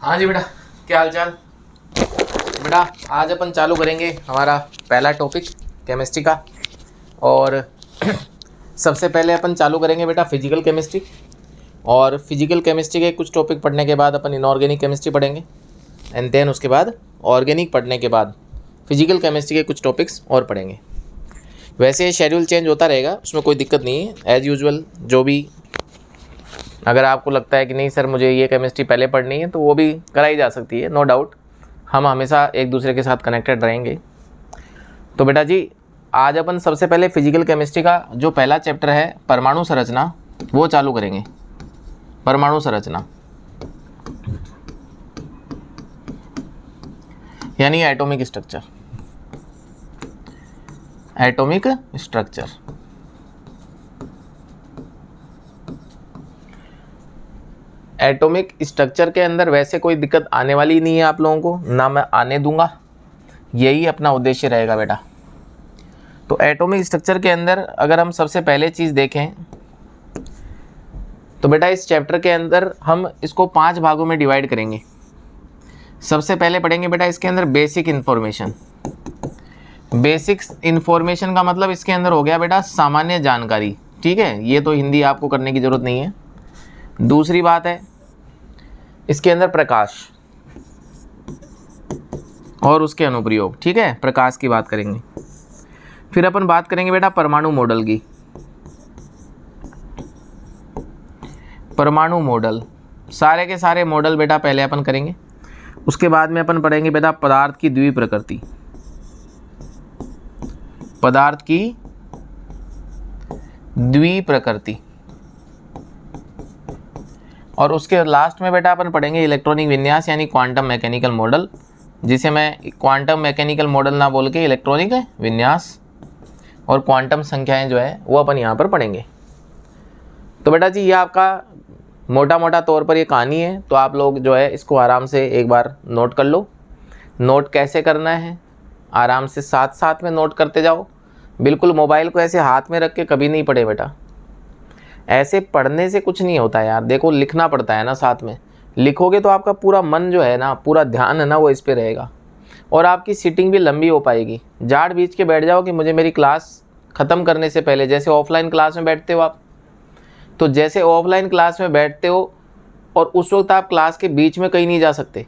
हाँ जी बेटा, क्या हाल चाल बेटा। आज अपन चालू करेंगे हमारा पहला टॉपिक केमिस्ट्री का। और सबसे पहले अपन चालू करेंगे बेटा फिजिकल केमिस्ट्री। और फिजिकल केमिस्ट्री के कुछ टॉपिक पढ़ने के बाद अपन इनऑर्गेनिक केमिस्ट्री पढ़ेंगे। एंड देन उसके बाद ऑर्गेनिक पढ़ने के बाद फिजिकल केमिस्ट्री के कुछ टॉपिक्स और पढ़ेंगे। वैसे शेड्यूल चेंज होता रहेगा, उसमें कोई दिक्कत नहीं है। एज़ यूजुअल जो भी, अगर आपको लगता है कि नहीं सर मुझे ये केमिस्ट्री पहले पढ़नी है तो वो भी कराई जा सकती है, नो डाउट। हम हमेशा एक दूसरे के साथ कनेक्टेड रहेंगे। तो बेटा जी, आज अपन सबसे पहले फिजिकल केमिस्ट्री का जो पहला चैप्टर है परमाणु संरचना, वो चालू करेंगे। परमाणु संरचना यानी atomic structure. Atomic structure atomic structure के अंदर वैसे कोई दिक्कत आने वाली नहीं है आप लोगों को, ना मैं आने दूंगा। यही अपना उद्देश्य रहेगा बेटा। तो एटॉमिक स्ट्रक्चर के अंदर अगर हम सबसे पहले चीज़ देखें तो बेटा इस चैप्टर के अंदर हम इसको 5 भागों में डिवाइड करेंगे। सबसे पहले पढ़ेंगे बेटा इसके अंदर बेसिक इन्फॉर्मेशन। बेसिक इन्फॉर्मेशन का मतलब इसके अंदर हो गया बेटा सामान्य जानकारी, ठीक है। ये तो हिंदी आपको करने की ज़रूरत नहीं है। दूसरी बात है इसके अंदर प्रकाश और उसके अनुप्रयोग, ठीक है। प्रकाश की बात करेंगे। फिर अपन बात करेंगे बेटा परमाणु मॉडल की। परमाणु मॉडल, सारे के सारे मॉडल बेटा पहले अपन करेंगे। उसके बाद में अपन पढ़ेंगे बेटा पदार्थ की द्विप्रकृति। पदार्थ की द्विप्रकृति। और उसके लास्ट में बेटा अपन पढ़ेंगे इलेक्ट्रॉनिक विन्यास यानी क्वांटम मैकेनिकल मॉडल, जिसे मैं क्वांटम मैकेनिकल मॉडल ना बोल के इलेक्ट्रॉनिक विन्यास और क्वांटम संख्याएं जो है वो अपन यहाँ पर पढ़ेंगे। तो बेटा जी ये आपका मोटा मोटा तौर पर ये कहानी है। तो आप लोग जो है इसको आराम से एक बार नोट कर लो। नोट कैसे करना है, आराम से साथ साथ में नोट करते जाओ। बिल्कुल मोबाइल को ऐसे हाथ में रख के कभी नहीं पढ़े बेटा। ऐसे पढ़ने से कुछ नहीं होता यार। देखो लिखना पड़ता है ना, साथ में लिखोगे तो आपका पूरा मन जो है ना, पूरा ध्यान है ना, वो इस पे रहेगा और आपकी सीटिंग भी लंबी हो पाएगी। जाड़ बीच के बैठ जाओ कि मुझे मेरी क्लास ख़त्म करने से पहले, जैसे ऑफलाइन क्लास में बैठते हो आप, तो जैसे ऑफलाइन क्लास में बैठते हो और उस वक्त आप क्लास के बीच में कहीं नहीं जा सकते,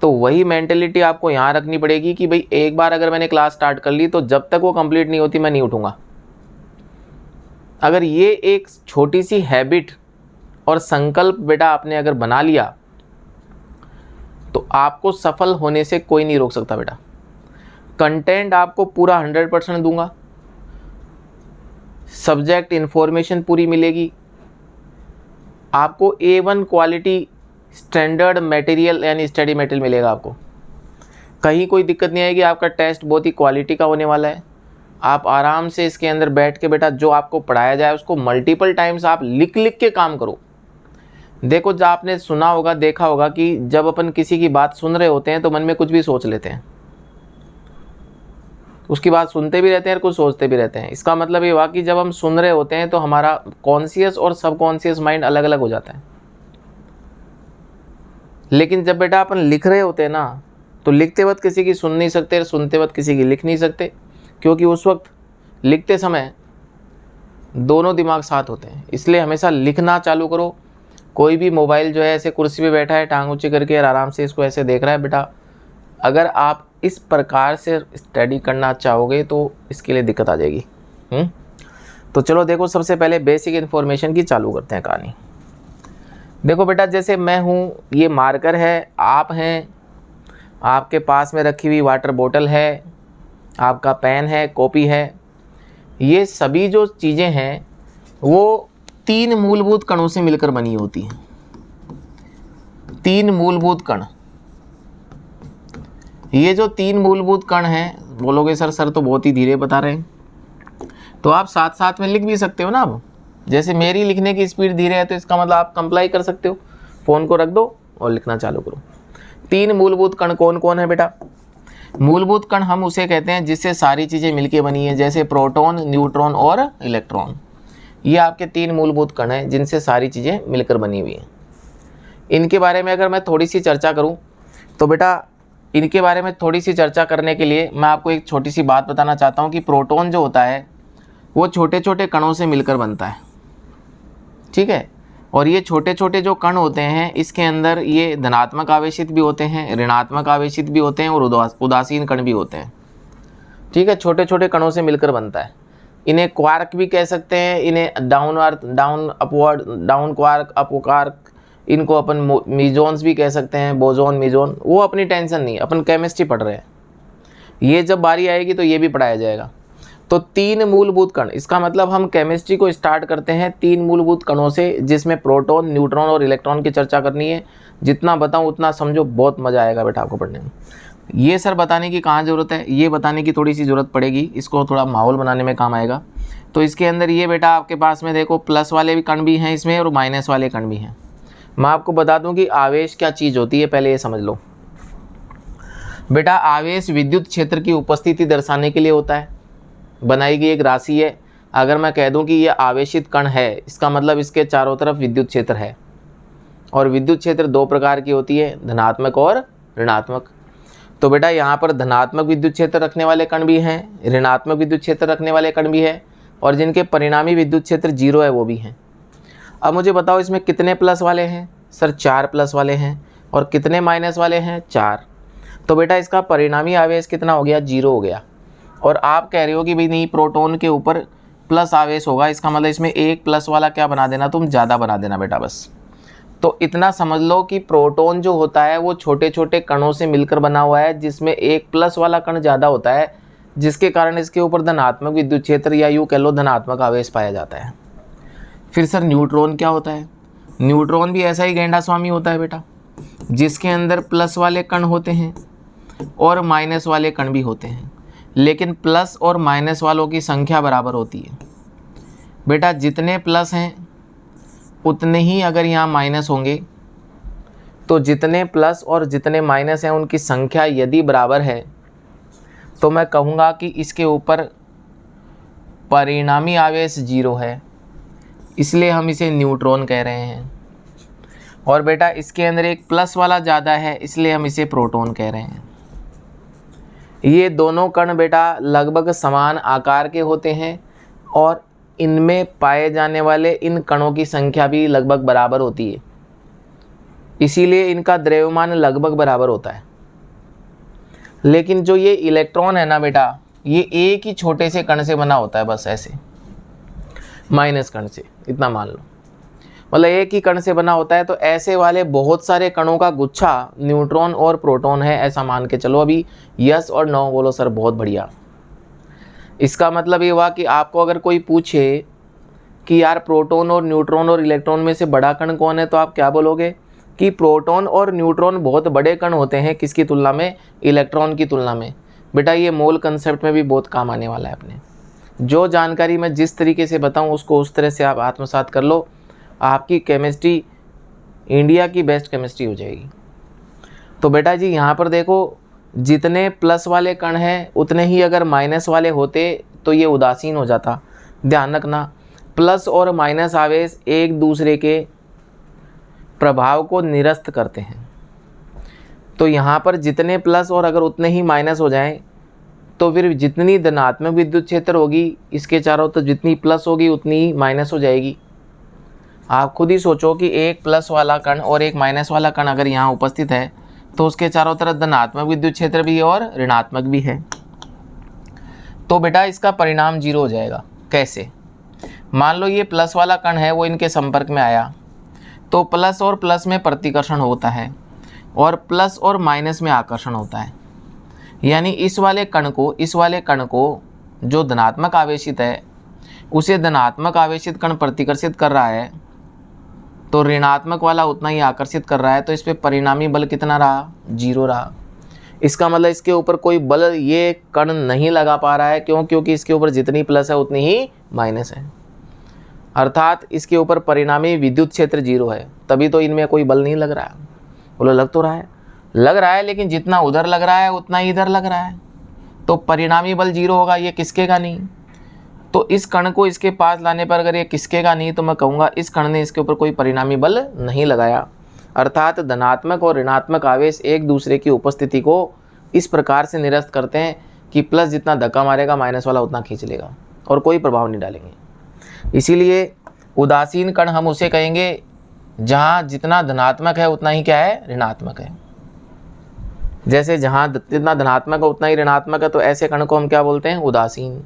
तो वही मेंटेलिटी आपको यहाँ रखनी पड़ेगी कि भाई एक बार अगर मैंने क्लास स्टार्ट कर ली तो जब तक वो कंप्लीट नहीं होती मैं नहीं उठूँगा। अगर ये एक छोटी सी हैबिट और संकल्प बेटा आपने अगर बना लिया तो आपको सफल होने से कोई नहीं रोक सकता बेटा। कंटेंट आपको पूरा 100% दूंगा, सब्जेक्ट इन्फॉर्मेशन पूरी मिलेगी आपको, A1 क्वालिटी स्टैंडर्ड मटेरियल यानी स्टडी मटेरियल मिलेगा आपको। कहीं कोई दिक्कत नहीं आएगी। आपका टेस्ट बहुत ही क्वालिटी का होने वाला है। आप आराम से इसके अंदर बैठ के बेटा जो आपको पढ़ाया जाए उसको मल्टीपल टाइम्स आप लिख लिख के काम करो। देखो जब आपने सुना होगा, देखा होगा कि जब अपन किसी की बात सुन रहे होते हैं तो मन में कुछ भी सोच लेते हैं। उसकी बात सुनते भी रहते हैं और कुछ सोचते भी रहते हैं। इसका मतलब ये हुआ कि जब हम सुन रहे होते हैं तो हमारा कॉन्शियस और सबकॉन्शियस माइंड अलग अलग हो जाता है। लेकिन जब बेटा अपन लिख रहे होते हैं ना, तो लिखते वक्त किसी की सुन नहीं सकते, सुनते वक्त किसी की लिख नहीं सकते, क्योंकि उस वक्त लिखते समय दोनों दिमाग साथ होते हैं। इसलिए हमेशा लिखना चालू करो। कोई भी मोबाइल जो है ऐसे कुर्सी पे बैठा है टांग ऊंची करके और आराम से इसको ऐसे देख रहा है बेटा, अगर आप इस प्रकार से स्टडी करना चाहोगे तो इसके लिए दिक्कत आ जाएगी। तो चलो देखो सबसे पहले बेसिक इन्फॉर्मेशन की चालू करते हैं कहानी। देखो बेटा जैसे मैं हूँ, ये मार्कर है, आप हैं, आपके पास में रखी हुई वाटर बोतल है, आपका पेन है, कॉपी है। ये सभी जो चीज़ें हैं वो 3 मूलभूत कणों से मिलकर बनी होती हैं। 3 मूलभूत कण। ये जो 3 मूलभूत कण हैं, बोलोगे सर तो बहुत ही धीरे बता रहे हैं, तो आप साथ साथ में लिख भी सकते हो ना। अब जैसे मेरी लिखने की स्पीड धीरे है तो इसका मतलब आप कंप्लाई कर सकते हो। फ़ोन को रख दो और लिखना चालू करो। 3 मूलभूत कण कौन कौन है बेटा? मूलभूत कण हम उसे कहते हैं जिससे सारी चीज़ें मिलके बनी है, जैसे प्रोटॉन, न्यूट्रॉन और इलेक्ट्रॉन। ये आपके 3 मूलभूत कण हैं जिनसे सारी चीज़ें मिलकर बनी हुई हैं। इनके बारे में अगर मैं थोड़ी सी चर्चा करूं तो बेटा इनके बारे में थोड़ी सी चर्चा करने के लिए मैं आपको एक छोटी सी बात बताना चाहता हूं कि प्रोटॉन जो होता है वो छोटे छोटे कणों से मिलकर बनता है, ठीक है। और ये छोटे छोटे जो कण होते हैं इसके अंदर ये धनात्मक आवेशित भी होते हैं, ऋणात्मक आवेशित भी होते हैं और उदासीन कण भी होते हैं, ठीक है। छोटे छोटे कणों से मिलकर बनता है। इन्हें क्वार्क भी कह सकते हैं, इन्हें down upward, down quark, up quark, इनको अपन मीजोन्स भी कह सकते हैं, बोजोन मीजोन। वो अपनी टेंशन नहीं, अपन केमिस्ट्री पढ़ रहे हैं, ये जब बारी आएगी तो ये भी पढ़ाया जाएगा। तो 3 मूलभूत कण, इसका मतलब हम केमिस्ट्री को स्टार्ट करते हैं 3 मूलभूत कणों से, जिसमें प्रोटॉन, न्यूट्रॉन और इलेक्ट्रॉन की चर्चा करनी है। जितना बताऊं उतना समझो, बहुत मज़ा आएगा बेटा आपको पढ़ने में। ये सर बताने की कहाँ ज़रूरत है, ये बताने की थोड़ी सी ज़रूरत पड़ेगी, इसको थोड़ा माहौल बनाने में काम आएगा। तो इसके अंदर ये बेटा आपके पास में देखो प्लस वाले भी कण भी हैं इसमें और माइनस वाले कण भी हैं। मैं आपको बता दूं कि आवेश क्या चीज़ होती है, पहले ये समझ लो बेटा। आवेश विद्युत क्षेत्र की उपस्थिति दर्शाने के लिए होता है, बनाई गई एक राशि है। अगर मैं कह दूं कि ये आवेशित कण है, इसका मतलब इसके चारों तरफ विद्युत क्षेत्र है। और विद्युत क्षेत्र 2 प्रकार की होती है, धनात्मक और ऋणात्मक। तो बेटा यहाँ पर धनात्मक विद्युत क्षेत्र रखने वाले कण भी हैं, ऋणात्मक विद्युत क्षेत्र रखने वाले कण भी हैं, और जिनके परिणामी विद्युत क्षेत्र 0 है वो भी हैं। अब मुझे बताओ इसमें कितने प्लस वाले हैं? सर 4 प्लस वाले हैं। और कितने माइनस वाले हैं? 4। तो बेटा इसका परिणामी आवेश कितना हो गया? 0 हो गया। और आप कह रहे हो कि भाई नहीं, प्रोटॉन के ऊपर प्लस आवेश होगा, इसका मतलब इसमें एक प्लस वाला क्या बना देना, तुम ज़्यादा बना देना बेटा बस। तो इतना समझ लो कि प्रोटॉन जो होता है वो छोटे छोटे कणों से मिलकर बना हुआ है, जिसमें एक प्लस वाला कण ज़्यादा होता है, जिसके कारण इसके ऊपर धनात्मक विद्युत क्षेत्र या यूँ कह लो धनात्मक आवेश पाया जाता है। फिर सर न्यूट्रॉन क्या होता है? न्यूट्रॉन भी ऐसा ही गेंडा स्वामी होता है बेटा, जिसके अंदर प्लस वाले कण होते हैं और माइनस वाले कण भी होते हैं, लेकिन प्लस और माइनस वालों की संख्या बराबर होती है बेटा। जितने प्लस हैं उतने ही अगर यहाँ माइनस होंगे, तो जितने प्लस और जितने माइनस हैं उनकी संख्या यदि बराबर है तो मैं कहूँगा कि इसके ऊपर परिणामी आवेश 0 है, इसलिए हम इसे न्यूट्रॉन कह रहे हैं। और बेटा इसके अंदर एक प्लस वाला ज़्यादा है, इसलिए हम इसे प्रोटॉन कह रहे हैं। ये दोनों कण बेटा लगभग समान आकार के होते हैं और इनमें पाए जाने वाले इन कणों की संख्या भी लगभग बराबर होती है, इसीलिए इनका द्रव्यमान लगभग बराबर होता है। लेकिन जो ये इलेक्ट्रॉन है ना बेटा, ये एक ही छोटे से कण से बना होता है, बस ऐसे माइनस कण से, इतना मान लो, मतलब एक ही कण से बना होता है। तो ऐसे वाले बहुत सारे कणों का गुच्छा न्यूट्रॉन और प्रोटॉन है, ऐसा मान के चलो। अभी यस और नो बोलो सर, बहुत बढ़िया। इसका मतलब ये हुआ कि आपको अगर कोई पूछे कि यार प्रोटॉन और न्यूट्रॉन और इलेक्ट्रॉन में से बड़ा कण कौन है, तो आप क्या बोलोगे कि प्रोटॉन और न्यूट्रॉन बहुत बड़े कण होते हैं, किसकी तुलना में? इलेक्ट्रॉन की तुलना में। बेटा ये मोल कंसेप्ट में भी बहुत काम आने वाला है अपने। जो जानकारी मैं जिस तरीके से बताऊं उसको उस तरह से आप आत्मसात कर लो, आपकी केमिस्ट्री इंडिया की बेस्ट केमिस्ट्री हो जाएगी। तो बेटा जी यहाँ पर देखो, जितने प्लस वाले कण हैं उतने ही अगर माइनस वाले होते तो ये उदासीन हो जाता। ध्यान रखना, प्लस और माइनस आवेश एक दूसरे के प्रभाव को निरस्त करते हैं। तो यहाँ पर जितने प्लस और अगर उतने ही माइनस हो जाएं, तो फिर जितनी धनात्मक विद्युत क्षेत्र होगी इसके चारों तरफ, जितनी प्लस होगी उतनी ही माइनस हो जाएगी। आप खुद ही सोचो कि एक प्लस वाला कण और एक माइनस वाला कण अगर यहाँ उपस्थित है तो उसके चारों तरफ धनात्मक विद्युत क्षेत्र भी है और ऋणात्मक भी है। तो बेटा इसका परिणाम 0 हो जाएगा। कैसे? मान लो ये प्लस वाला कण है, वो इनके संपर्क में आया, तो प्लस और प्लस में प्रतिकर्षण होता है और प्लस और माइनस में आकर्षण होता है। यानी इस वाले कण को जो धनात्मक आवेशित है उसे धनात्मक आवेशित कण प्रतिकर्षित कर रहा है, तो ऋणात्मक वाला उतना ही आकर्षित कर रहा है। तो इस पे परिणामी बल कितना रहा? 0 रहा। इसका मतलब इसके ऊपर कोई बल ये कण नहीं लगा पा रहा है। क्यों? क्योंकि इसके ऊपर जितनी प्लस है उतनी ही माइनस है, अर्थात इसके ऊपर परिणामी विद्युत क्षेत्र 0 है। तभी तो इनमें कोई बल नहीं लग रहा है। बोलो लग तो रहा है, लग रहा है, लेकिन जितना उधर लग रहा है उतना ही इधर लग रहा है, तो परिणामी बल 0 होगा। ये किसकेगा नहीं। तो इस कण को इसके पास लाने पर अगर ये किसकेगा नहीं, तो मैं कहूँगा इस कण ने इसके ऊपर कोई परिणामी बल नहीं लगाया। अर्थात धनात्मक और ऋणात्मक आवेश एक दूसरे की उपस्थिति को इस प्रकार से निरस्त करते हैं कि प्लस जितना धक्का मारेगा माइनस वाला उतना खींच लेगा और कोई प्रभाव नहीं डालेंगे। इसीलिए उदासीन कण हम उसे कहेंगे जहाँ जितना धनात्मक है उतना ही क्या है, ऋणात्मक है। जैसे जहाँ जितना धनात्मक है उतना ही ऋणात्मक है, तो ऐसे कण को हम क्या बोलते हैं, उदासीन।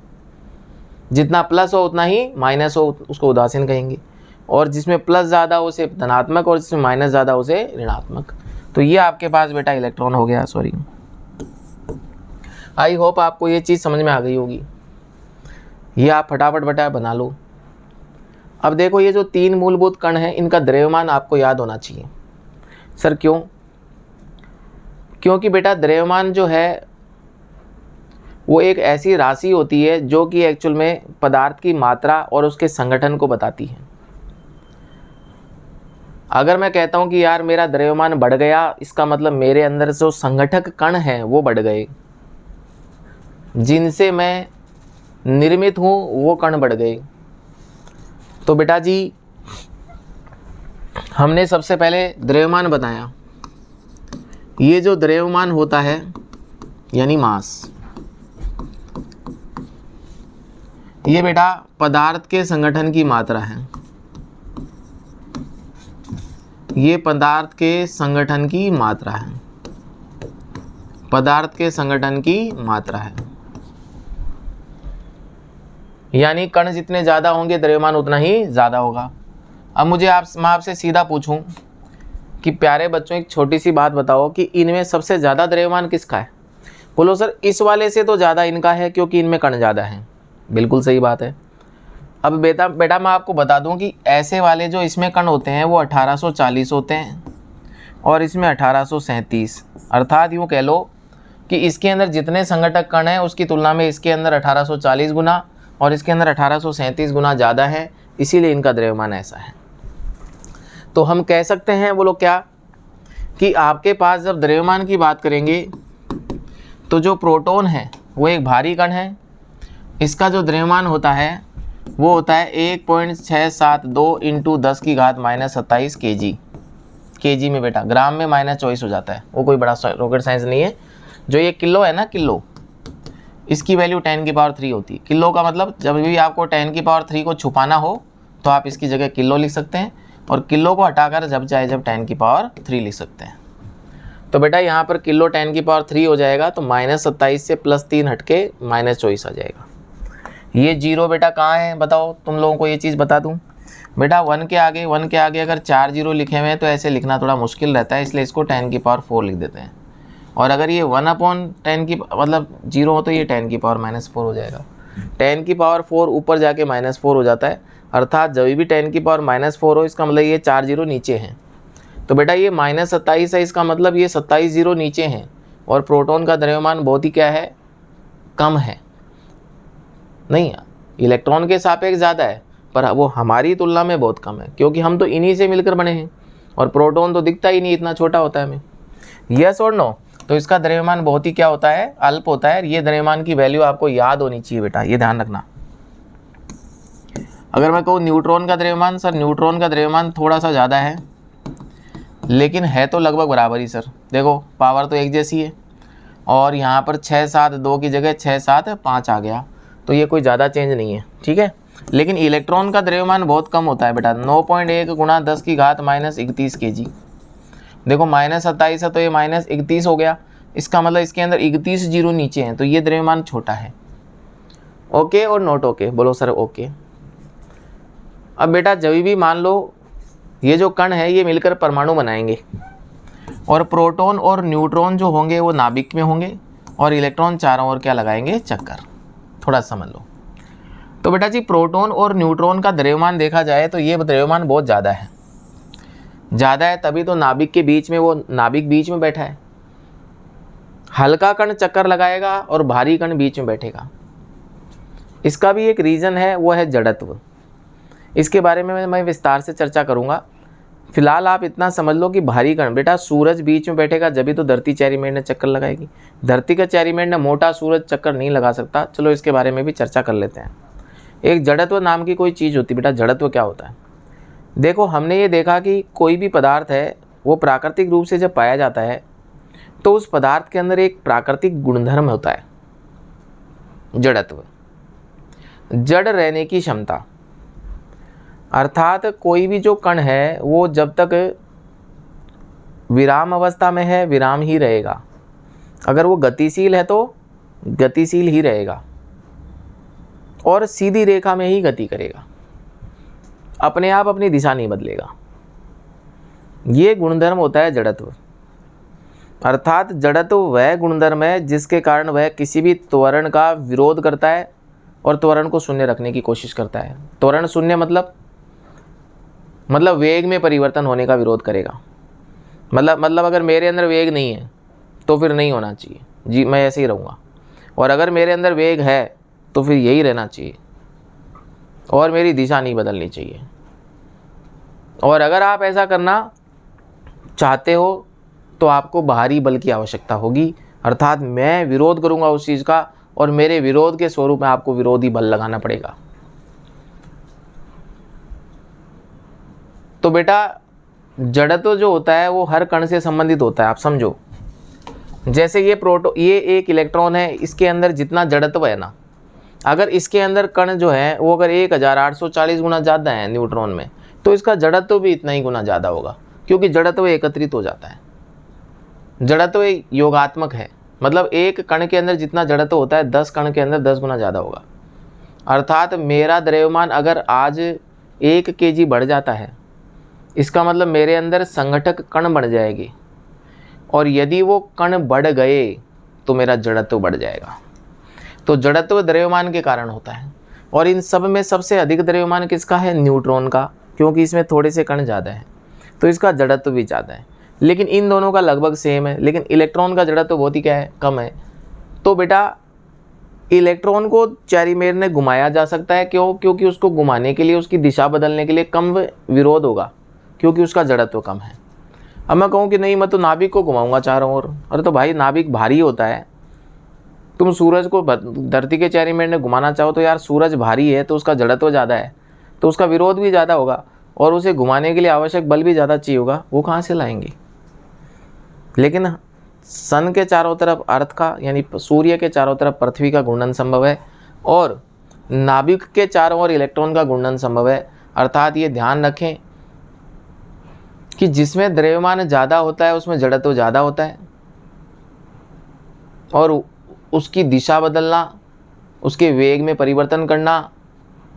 जितना प्लस हो उतना ही माइनस हो उसको उदासीन कहेंगे, और जिसमें प्लस ज़्यादा हो उसे धनात्मक और जिसमें माइनस ज़्यादा हो उसे ऋणात्मक। तो ये आपके पास बेटा इलेक्ट्रॉन हो गया। सॉरी, आई होप आपको ये चीज़ समझ में आ गई होगी। ये आप फटाफट बेटा बना लो। अब देखो ये जो 3 मूलभूत कण हैं इनका द्रव्यमान आपको याद होना चाहिए। सर क्यों? क्योंकि बेटा द्रव्यमान जो है वो एक ऐसी राशि होती है जो कि एक्चुअल में पदार्थ की मात्रा और उसके संगठन को बताती है। अगर मैं कहता हूँ कि यार मेरा द्रव्यमान बढ़ गया, इसका मतलब मेरे अंदर जो संगठक कण हैं वो बढ़ गए, जिनसे मैं निर्मित हूँ वो कण बढ़ गए। तो बेटा जी हमने सबसे पहले द्रव्यमान बताया। ये जो द्रव्यमान होता है यानी मास, ये बेटा पदार्थ के संगठन की मात्रा है। ये पदार्थ के संगठन की मात्रा है, पदार्थ के संगठन की मात्रा है। यानी कण जितने ज़्यादा होंगे द्रव्यमान उतना ही ज़्यादा होगा। अब मैं आपसे सीधा पूछूं कि प्यारे बच्चों एक छोटी सी बात बताओ कि इनमें सबसे ज़्यादा द्रव्यमान किसका है? बोलो सर इस वाले से तो ज़्यादा इनका है क्योंकि इनमें कण ज़्यादा हैं। बिल्कुल सही बात है। अब बेटा मैं आपको बता दूं कि ऐसे वाले जो इसमें कण होते हैं वो 1840 होते हैं और इसमें 1837। अर्थात यूँ कह लो कि इसके अंदर जितने संगठक कण हैं उसकी तुलना में इसके अंदर 1840 गुना और इसके अंदर 1837 गुना ज़्यादा है, इसीलिए इनका द्रव्यमान ऐसा है। तो हम कह सकते हैं, बोलो क्या, कि आपके पास जब द्रव्यमान की बात करेंगे तो जो प्रोटॉन है वो एक भारी कण है। इसका जो द्रव्यमान होता है वो होता है 1.672 इंटू 10 की घात -27 केजी में बेटा, ग्राम में -24 हो जाता है। वो कोई बड़ा रॉकेट साइंस नहीं है। जो ये किलो है ना, किलो, इसकी वैल्यू 10 की पावर 3 होती है। किलो का मतलब जब भी आपको 10 की पावर 3 को छुपाना हो तो आप इसकी जगह किलो लिख सकते हैं, और किलो को हटाकर जब 10 की पावर 3 लिख सकते हैं। तो बेटा यहाँ पर किलो 10 की पावर 3 हो जाएगा, तो -27 से +3 हटके -24 आ जाएगा। ये जीरो बेटा कहाँ है बताओ, तुम लोगों को ये चीज़ बता दूं। बेटा 1 के आगे अगर 4 जीरो लिखे हुए हैं तो ऐसे लिखना थोड़ा मुश्किल रहता है, इसलिए इसको 10 की पावर 4 लिख देते हैं। और अगर ये 1/10 की मतलब जीरो हो तो ये 10 की पावर -4 हो जाएगा। 10 की पावर 4 ऊपर जाके -4 हो जाता है, अर्थात जब भी 10 की पावर -4 हो इसका मतलब ये 4 जीरो नीचे हैं। तो बेटा ये -27 है, इसका मतलब ये 27 जीरो नीचे हैं, और प्रोटॉन का द्रव्यमान बहुत ही क्या है, कम है। नहीं, इलेक्ट्रॉन के सापेक्ष ज़्यादा है पर वो हमारी तुलना में बहुत कम है, क्योंकि हम तो इन्हीं से मिलकर बने हैं और प्रोटॉन तो दिखता ही नहीं, इतना छोटा होता है हमें। यस और नो? तो इसका द्रव्यमान बहुत ही क्या होता है, अल्प होता है। ये द्रव्यमान की वैल्यू आपको याद होनी चाहिए बेटा, ये ध्यान रखना। अगर मैं कहूँ न्यूट्रॉन का द्रव्यमान, सर न्यूट्रॉन का द्रव्यमान थोड़ा सा ज़्यादा है, लेकिन है तो लगभग बराबर ही सर। देखो पावर तो एक जैसी है, और यहाँ पर 672 की जगह 675 आ गया, तो ये कोई ज़्यादा चेंज नहीं है, ठीक है। लेकिन इलेक्ट्रॉन का द्रव्यमान बहुत कम होता है बेटा, 9.1 गुणा 10 की घात -31 केजी। देखो -27 है तो ये -31 हो गया, इसका मतलब इसके अंदर 31 जीरो नीचे हैं, तो ये द्रव्यमान छोटा है। ओके और नोट ओके? बोलो सर ओके। अब बेटा जब भी मान लो ये जो कण है ये मिलकर परमाणु बनाएंगे, और प्रोटॉन और न्यूट्रॉन जो होंगे वो नाभिक में होंगे, और इलेक्ट्रॉन चारों ओर क्या लगाएंगे, चक्कर। थोड़ा समझ लो। तो बेटा जी प्रोटॉन और न्यूट्रॉन का द्रव्यमान देखा जाए तो ये द्रव्यमान बहुत ज़्यादा है। ज़्यादा है तभी तो नाभिक के बीच में, वो नाभिक बीच में बैठा है। हल्का कण चक्कर लगाएगा और भारी कण बीच में बैठेगा। इसका भी एक रीज़न है, वो है जड़त्व। इसके बारे में मैं विस्तार से चर्चा करूँगा। फिलहाल आप इतना समझ लो कि भारी कण, बेटा सूरज बीच में बैठेगा जब तो धरती चैरीमेंट ने चक्कर लगाएगी। धरती का चैरीमेंट ने मोटा सूरज चक्कर नहीं लगा सकता। चलो इसके बारे में भी चर्चा कर लेते हैं। एक जड़त्व नाम की कोई चीज़ होती है बेटा। जड़त्व क्या होता है? देखो हमने ये देखा कि कोई भी पदार्थ है वो प्राकृतिक रूप से जब पाया जाता है तो उस पदार्थ के अंदर एक प्राकृतिक गुणधर्म होता है, जड़त्व, जड़ रहने की क्षमता। अर्थात कोई भी जो कण है वो जब तक विराम अवस्था में है विराम ही रहेगा, अगर वो गतिशील है तो गतिशील ही रहेगा और सीधी रेखा में ही गति करेगा, अपने आप अपनी दिशा नहीं बदलेगा। ये गुणधर्म होता है जड़त्व। अर्थात जड़त्व वह गुणधर्म है जिसके कारण वह किसी भी त्वरण का विरोध करता है और त्वरण को शून्य रखने की कोशिश करता है। त्वरण शून्य मतलब वेग में परिवर्तन होने का विरोध करेगा। मतलब अगर मेरे अंदर वेग नहीं है तो फिर नहीं होना चाहिए जी, मैं ऐसे ही रहूँगा, और अगर मेरे अंदर वेग है तो फिर यही रहना चाहिए और मेरी दिशा नहीं बदलनी चाहिए। और अगर आप ऐसा करना चाहते हो तो आपको बाहरी बल की आवश्यकता होगी, अर्थात मैं विरोध करूंगा उस चीज़ का और मेरे विरोध के स्वरूप में आपको विरोधी बल लगाना पड़ेगा। तो बेटा जड़त्व जो होता है वो हर कण से संबंधित होता है। आप समझो, जैसे ये एक इलेक्ट्रॉन है, इसके अंदर जितना जड़त्व है ना, अगर इसके अंदर कण जो है वो अगर 1840 गुना ज़्यादा है न्यूट्रॉन में, तो इसका जड़त्व भी इतना ही गुना ज़्यादा होगा, क्योंकि जड़त्व एकत्रित हो जाता है। जड़त्व योगात्मक है, मतलब एक कण के अंदर जितना जड़त्व होता है 10 कण के अंदर 10 गुना ज़्यादा होगा। अर्थात मेरा द्रव्यमान अगर आज 1 kg बढ़ जाता है, इसका मतलब मेरे अंदर संघटक कण बढ़ जाएगी, और यदि वो कण बढ़ गए तो मेरा जड़त्व बढ़ जाएगा। तो जड़त्व द्रव्यमान के कारण होता है, और इन सब में सबसे अधिक द्रव्यमान किसका है? न्यूट्रॉन का, क्योंकि इसमें थोड़े से कण ज़्यादा है तो इसका जड़त्व भी ज़्यादा है। लेकिन इन दोनों का लगभग सेम है, लेकिन इलेक्ट्रॉन का जड़त्व बहुत ही क्या है? कम है। तो बेटा इलेक्ट्रॉन को चैरीमेर ने घुमाया जा सकता है, क्यों? क्योंकि उसको घुमाने के लिए, उसकी दिशा बदलने के लिए कम विरोध होगा, क्योंकि उसका जड़त्व कम है। अब मैं कहूँ कि नहीं, मैं तो नाभिक को घुमाऊंगा चारों ओर, अरे तो भाई नाभिक भारी होता है। तुम सूरज को धरती के चैरीमेर ने घुमाना चाहो तो यार सूरज भारी है तो उसका जड़त्व ज़्यादा है, तो उसका विरोध भी ज़्यादा होगा और उसे घुमाने के लिए आवश्यक बल भी ज़्यादा चाहिए होगा। वो कहाँ से लाएंगे? लेकिन सन के चारों तरफ अर्थ का, यानी सूर्य के चारों तरफ पृथ्वी का घूर्णन संभव है, और नाभिक के चारों ओर इलेक्ट्रॉन का घूर्णन संभव है। अर्थात ये ध्यान रखें कि जिसमें द्रव्यमान ज़्यादा होता है उसमें जड़त्व ज़्यादा होता है, और उसकी दिशा बदलना, उसके वेग में परिवर्तन करना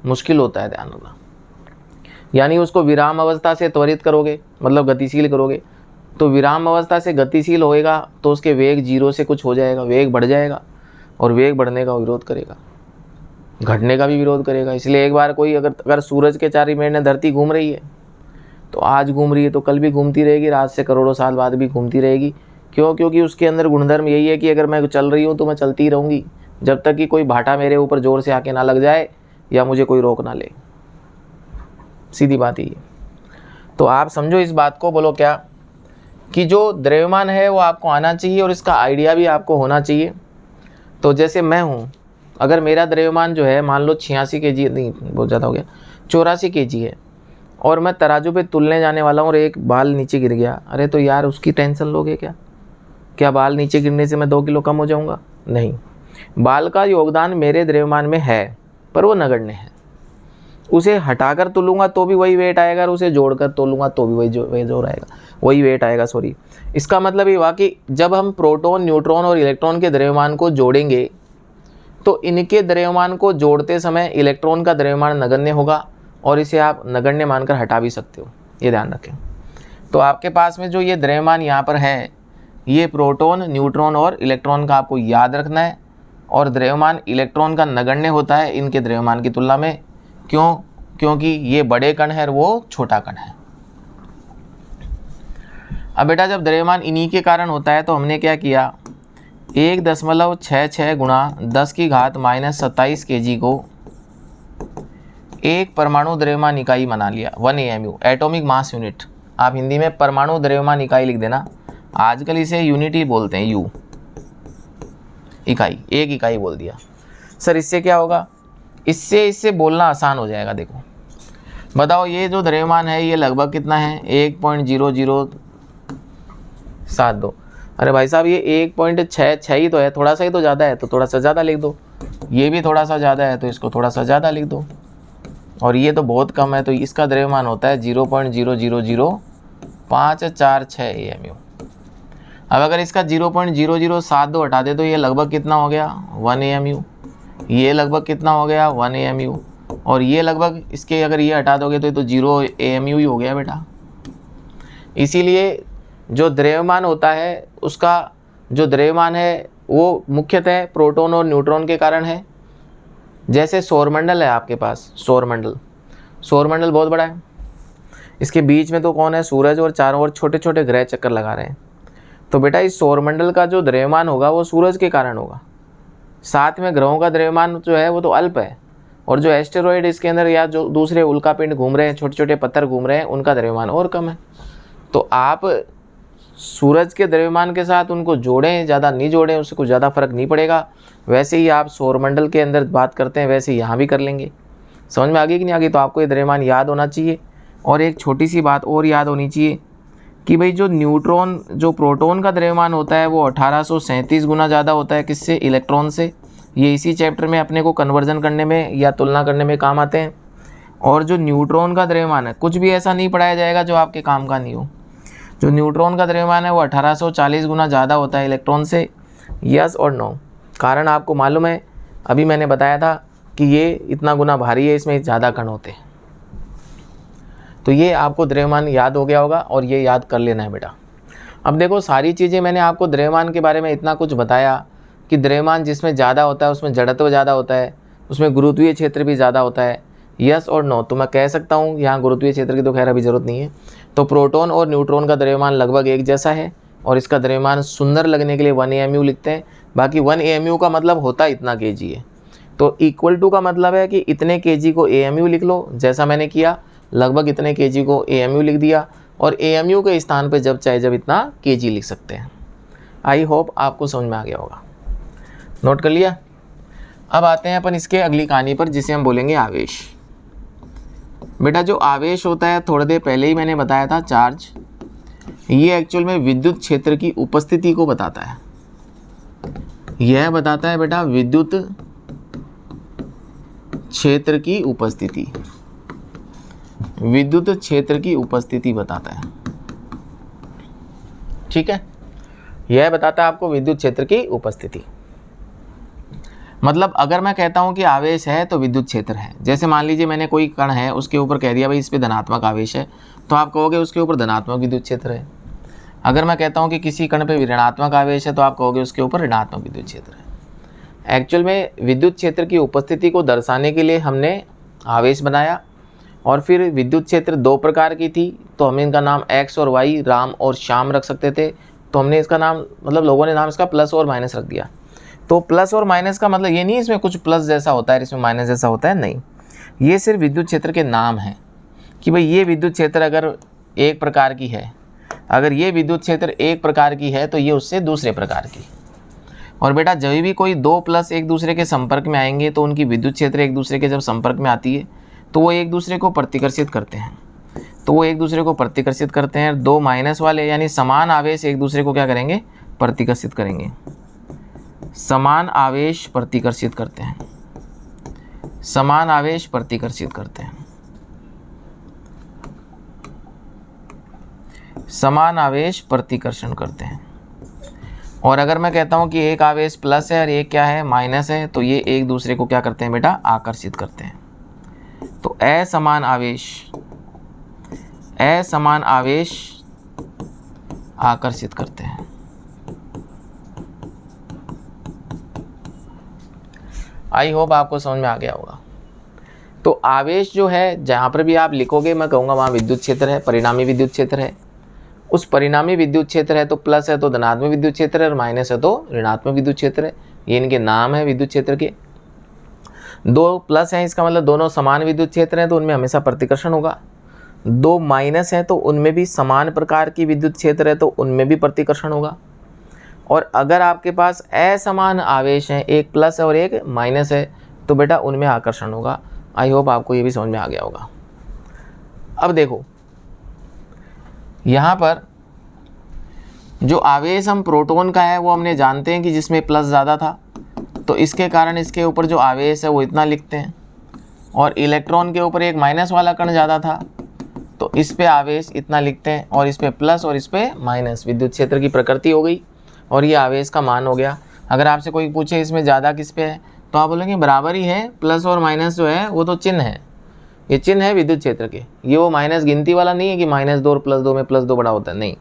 मुश्किल होता है। ध्यान रखना, यानी उसको विराम अवस्था से त्वरित करोगे, मतलब गतिशील करोगे, तो विराम अवस्था से गतिशील होएगा तो उसके वेग 0 से कुछ हो जाएगा, वेग बढ़ जाएगा, और वेग बढ़ने का विरोध करेगा, घटने का भी विरोध करेगा। इसलिए एक बार कोई अगर सूरज के चैरीमेर ने धरती घूम रही है तो आज घूम रही है तो कल भी घूमती रहेगी, रात से करोड़ों साल बाद भी घूमती रहेगी। क्यों? क्योंकि उसके अंदर गुणधर्म यही है कि अगर मैं चल रही हूँ तो मैं चलती ही रहूँगी, जब तक कि कोई भाटा मेरे ऊपर जोर से आके ना लग जाए या मुझे कोई रोक ना ले। सीधी बात ही है। तो आप समझो इस बात को, बोलो क्या, कि जो द्रव्यमान है वो आपको आना चाहिए और इसका आइडिया भी आपको होना चाहिए। तो जैसे मैं हूँ, अगर मेरा द्रव्यमान जो है मान लो 86 kg, नहीं बहुत ज़्यादा हो गया, 84 kg है, और मैं तराजू पे तुलने जाने वाला हूँ और एक बाल नीचे गिर गया, अरे तो यार उसकी टेंशन लोगे क्या? क्या बाल नीचे गिरने से मैं 2 किलो कम हो जाऊँगा? नहीं, बाल का योगदान मेरे द्रव्यमान में है पर वो नगण्य है। उसे हटाकर तोलूंगा तो भी वही वेट आएगा, और उसे जोड़कर तोलूंगा तो भी वही वेट आएगा। सॉरी, इसका मतलब ये हुआ कि जब हम प्रोटॉन, न्यूट्रॉन और इलेक्ट्रॉन के द्रव्यमान को जोड़ेंगे तो इनके द्रव्यमान को जोड़ते समय इलेक्ट्रॉन का द्रव्यमान नगण्य होगा, और इसे आप नगण्य मानकर हटा भी सकते हो, ये ध्यान रखें। तो आपके पास में जो ये द्रव्यमान यहाँ पर है, ये प्रोटॉन, न्यूट्रॉन और इलेक्ट्रॉन का आपको याद रखना है, और द्रव्यमान इलेक्ट्रॉन का नगण्य होता है इनके द्रव्यमान की तुलना में। क्यों? क्योंकि ये बड़े कण है और वो छोटा कण है। अब बेटा जब द्रव्यमान इन्हीं के कारण होता है तो हमने क्या किया, 1.66 गुणा 10⁻⁻27 kg को एक परमाणु द्रव्यमान इकाई बना लिया, 1 AMU, एटॉमिक मास यूनिट। आप हिंदी में परमाणु द्रव्यमान इकाई लिख देना, आजकल इसे यूनिट ही बोलते हैं, यू, इकाई, एक इकाई बोल दिया। सर इससे क्या होगा? इससे बोलना आसान हो जाएगा। देखो बताओ, ये जो द्रव्यमान है ये लगभग कितना है? 1.00 7.2। अरे भाई साहब ये 1.66 ही तो है, थोड़ा सा ही तो ज़्यादा है, तो थोड़ा सा ज़्यादा लिख दो। ये भी थोड़ा सा ज़्यादा है तो इसको थोड़ा सा ज़्यादा लिख दो। और ये तो बहुत कम है तो इसका द्रव्यमान होता है 0.0000546 AMU। अब अगर इसका 0.0072 हटा दे तो ये लगभग कितना हो गया 1 AMU, ये लगभग कितना हो गया 1 AMU, और ये लगभग इसके अगर ये हटा दोगे तो ये तो 0 AMU ही हो गया बेटा। इसीलिए जो द्रव्यमान होता है उसका जो द्रव्यमान है वो मुख्यतः प्रोटॉन और न्यूट्रॉन के कारण है। जैसे सौरमंडल है आपके पास, सौरमंडल बहुत बड़ा है, इसके बीच में तो कौन है सूरज, और चारों ओर छोटे छोटे ग्रह चक्कर लगा रहे हैं। तो बेटा इस सौरमंडल का जो द्रव्यमान होगा वो सूरज के कारण होगा। साथ में ग्रहों का द्रव्यमान जो है वो तो अल्प है, और जो एस्टेरॉयड इसके अंदर या जो दूसरे उल्कापिंड घूम रहे हैं, छोटे छोटे पत्थर घूम रहे हैं, उनका द्रव्यमान और कम है। तो आप सूरज के द्रव्यमान के साथ उनको जोड़ें, ज़्यादा नहीं जोड़ें, उससे कुछ ज़्यादा फर्क नहीं पड़ेगा। वैसे ही आप सौरमंडल के अंदर बात करते हैं वैसे यहाँ भी कर लेंगे। समझ में आ गई कि नहीं आ गई? तो आपको ये द्रव्यमान याद होना चाहिए। और एक छोटी सी बात और याद होनी चाहिए कि भाई जो प्रोटॉन का द्रव्यमान होता है वो 1837 गुना ज़्यादा होता है किससे? इलेक्ट्रॉन से। ये इसी चैप्टर में अपने को कन्वर्जन करने में या तुलना करने में काम आते हैं। और जो न्यूट्रॉन का द्रव्यमान है, कुछ भी ऐसा नहीं पढ़ाया जाएगा जो आपके काम का नहीं हो। जो न्यूट्रॉन का द्रव्यमान है वो 1840 गुना ज़्यादा होता है इलेक्ट्रॉन से। यस और नो? कारण आपको मालूम है, अभी मैंने बताया था कि ये इतना गुना भारी है, इसमें ज़्यादा कण होते हैं। तो ये आपको द्रव्यमान याद हो गया होगा और ये याद कर लेना है बेटा। अब देखो सारी चीज़ें मैंने आपको द्रव्यमान के बारे में इतना कुछ बताया कि द्रव्यमान जिसमें ज़्यादा होता है उसमें जड़त्व ज़्यादा होता है, उसमें गुरुत्वीय क्षेत्र भी ज़्यादा होता है। यस और नो? तो मैं कह सकता हूँ यहाँ गुरुत्वीय क्षेत्र की तो खैर अभी ज़रूरत नहीं है। तो प्रोटॉन और न्यूट्रॉन का द्रव्यमान लगभग एक जैसा है, और इसका द्रव्यमान सुंदर लगने के लिए 1 AMU लिखते हैं। बाकी 1 AMU का मतलब होता इतना kg है। तो इक्वल टू का मतलब है कि इतने kg को AMU लिख लो, जैसा मैंने किया, लगभग इतने kg को AMU लिख दिया, और AMU के स्थान पर जब चाहे जब इतना kg लिख सकते हैं। आई होप आपको समझ में आ गया होगा। नोट कर लिया? अब आते हैं अपन इसके अगली कहानी पर, जिसे हम बोलेंगे आवेश। बेटा जो आवेश होता है, थोड़ी देर पहले ही मैंने बताया था, चार्ज, ये एक्चुअल में विद्युत क्षेत्र की उपस्थिति को बताता है। यह बताता है बेटा विद्युत क्षेत्र की उपस्थिति, विद्युत क्षेत्र की उपस्थिति बताता है। ठीक है, यह बताता है आपको विद्युत क्षेत्र की उपस्थिति। मतलब अगर मैं कहता हूं कि आवेश है तो विद्युत क्षेत्र है। जैसे मान लीजिए मैंने कोई कण है, उसके ऊपर कह दिया भाई इस पे धनात्मक आवेश है, तो आप कहोगे उसके ऊपर धनात्मक विद्युत क्षेत्र है। अगर मैं कहता हूं कि किसी कण पे ऋणात्मक आवेश है तो आप कहोगे उसके ऊपर ऋणात्मक विद्युत क्षेत्र है। एक्चुअल में विद्युत क्षेत्र की उपस्थिति को दर्शाने के लिए हमने आवेश बनाया, और फिर विद्युत क्षेत्र 2 प्रकार की थी, तो हम इनका नाम एक्स और वाई, राम और श्याम रख सकते थे। तो हमने इसका नाम, मतलब लोगों ने नाम इसका प्लस और माइनस रख दिया। तो प्लस और माइनस का मतलब ये नहीं इसमें कुछ प्लस जैसा होता है इसमें माइनस जैसा होता है, नहीं। ये सिर्फ विद्युत क्षेत्र के नाम हैं कि भाई ये विद्युत क्षेत्र अगर एक प्रकार की है, अगर ये विद्युत क्षेत्र एक प्रकार की है तो ये उससे दूसरे प्रकार की। और बेटा जब भी कोई 2 प्लस एक दूसरे के संपर्क में आएंगे तो उनकी विद्युत क्षेत्र एक दूसरे के जब संपर्क में आती है तो वो एक दूसरे को प्रतिकर्षित करते हैं। तो वो एक दूसरे को प्रतिकर्षित करते हैं। 2 माइनस वाले यानी समान आवेश एक दूसरे को क्या करेंगे? प्रतिकर्षित करेंगे। समान आवेश प्रतिकर्षित करते हैं, समान आवेश प्रतिकर्षित करते हैं, समान आवेश प्रतिकर्षण करते हैं। और अगर मैं कहता हूं कि एक आवेश प्लस है और एक क्या है? माइनस है, तो ये एक दूसरे को क्या करते हैं बेटा? आकर्षित करते हैं। तो असमान आवेश आकर्षित करते हैं। आई होप आपको समझ में आ गया होगा। तो आवेश जो है जहाँ पर भी आप लिखोगे मैं कहूँगा वहाँ विद्युत क्षेत्र है, परिणामी विद्युत क्षेत्र है। उस परिणामी विद्युत क्षेत्र है तो प्लस है तो धनात्मक विद्युत क्षेत्र है, और माइनस है तो ऋणात्मक विद्युत क्षेत्र है। ये इनके नाम है विद्युत क्षेत्र के। 2 प्लस हैं इसका मतलब दोनों समान विद्युत क्षेत्र हैं तो उनमें हमेशा प्रतिकर्षण होगा। 2 माइनस है तो उनमें भी समान प्रकार की विद्युत क्षेत्र है तो उनमें भी प्रतिकर्षण होगा। और अगर आपके पास असमान आवेश हैं, एक प्लस है और एक माइनस है, तो बेटा उनमें आकर्षण होगा। आई होप आपको ये भी समझ में आ गया होगा। अब देखो यहाँ पर जो आवेश हम प्रोटॉन का है वो हमने जानते हैं कि जिसमें प्लस ज़्यादा था, तो इसके कारण इसके ऊपर जो आवेश है वो इतना लिखते हैं। और इलेक्ट्रॉन के ऊपर एक माइनस वाला कण ज़्यादा था, तो इस पे आवेश इतना लिखते हैं, और इस पे प्लस और इस पे माइनस। विद्युत क्षेत्र की प्रकृति हो गई और ये आवेश का मान हो गया। अगर आपसे कोई पूछे इसमें ज़्यादा किस पे है, तो आप बोलेंगे बराबर ही है, प्लस और माइनस जो है वो तो चिन्ह है, ये चिन्ह है विद्युत क्षेत्र के। ये वो माइनस गिनती वाला नहीं है कि -2 और +2 में +2 बड़ा होता है, नहीं,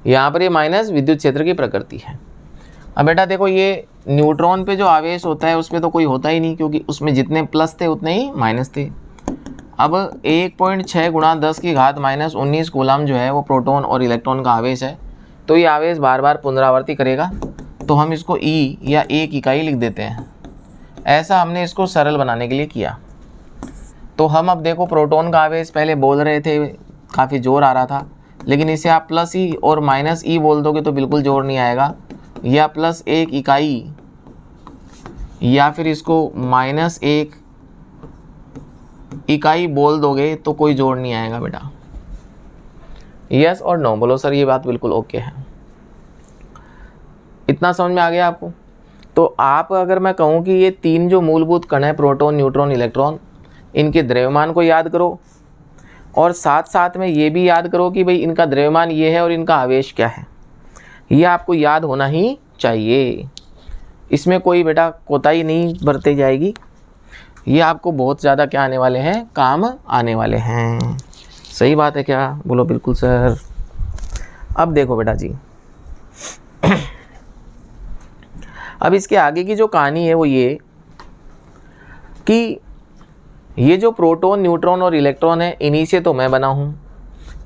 यहाँ पर ये माइनस विद्युत क्षेत्र की प्रकृति है। अब बेटा देखो, ये न्यूट्रॉन पे जो आवेश होता है उसमें तो कोई होता ही नहीं, क्योंकि उसमें जितने प्लस थे उतने ही माइनस थे। अब 1.6 × 10⁻⁻19 कूलम जो है वो प्रोटॉन और इलेक्ट्रॉन का आवेश है। तो ये आवेश बार बार पुनरावर्ती करेगा, तो हम इसको E या 1 इकाई लिख देते हैं। ऐसा हमने इसको सरल बनाने के लिए किया। तो हम अब देखो, प्रोटॉन का आवेश पहले बोल रहे थे, काफ़ी जोर आ रहा था, लेकिन इसे आप +E और -E बोल दोगे तो बिल्कुल जोर नहीं आएगा, या +1 इकाई या फिर इसको -1 इकाई बोल दोगे तो कोई जोड़ नहीं आएगा बेटा। यस और नो बोलो सर, ये बात बिल्कुल ओके है। इतना समझ में आ गया आपको? तो आप अगर मैं कहूँ कि ये 3 जो मूलभूत कण है, प्रोटॉन, न्यूट्रॉन, इलेक्ट्रॉन, इनके द्रव्यमान को याद करो, और साथ साथ में ये भी याद करो कि भाई इनका द्रव्यमान ये है और इनका आवेश क्या है, ये आपको याद होना ही चाहिए। इसमें कोई बेटा कोताही नहीं बरती जाएगी। ये आपको बहुत ज़्यादा क्या आने वाले हैं, काम आने वाले हैं। सही बात है क्या? बोलो बिल्कुल सर। अब देखो बेटा जी, अब इसके आगे की जो कहानी है वो ये कि ये जो प्रोटॉन, न्यूट्रॉन और इलेक्ट्रॉन है, इन्हीं से तो मैं बना हूँ,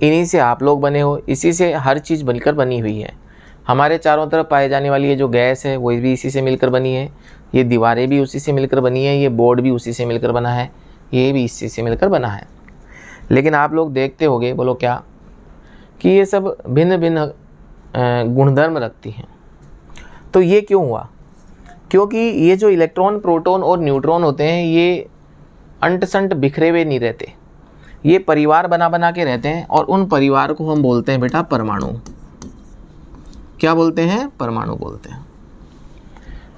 इन्हीं से आप लोग बने हो, इसी से हर चीज़ बनकर बनी हुई है। हमारे चारों तरफ पाए जाने वाली ये जो गैस है वो भी इसी से मिलकर बनी है, ये दीवारें भी उसी से मिलकर बनी है, ये बोर्ड भी उसी से मिलकर बना है, ये भी इसी से मिलकर बना है। लेकिन आप लोग देखते होंगे, बोलो क्या, कि ये सब भिन्न भिन्न गुणधर्म रखती हैं। तो ये क्यों हुआ? क्योंकि ये जो इलेक्ट्रॉन, प्रोटॉन और न्यूट्रॉन होते हैं, ये अंट संट बिखरे हुए नहीं रहते, ये परिवार बना बना के रहते हैं, और उन परिवार को हम बोलते हैं बेटा परमाणु। क्या बोलते हैं? परमाणु बोलते हैं।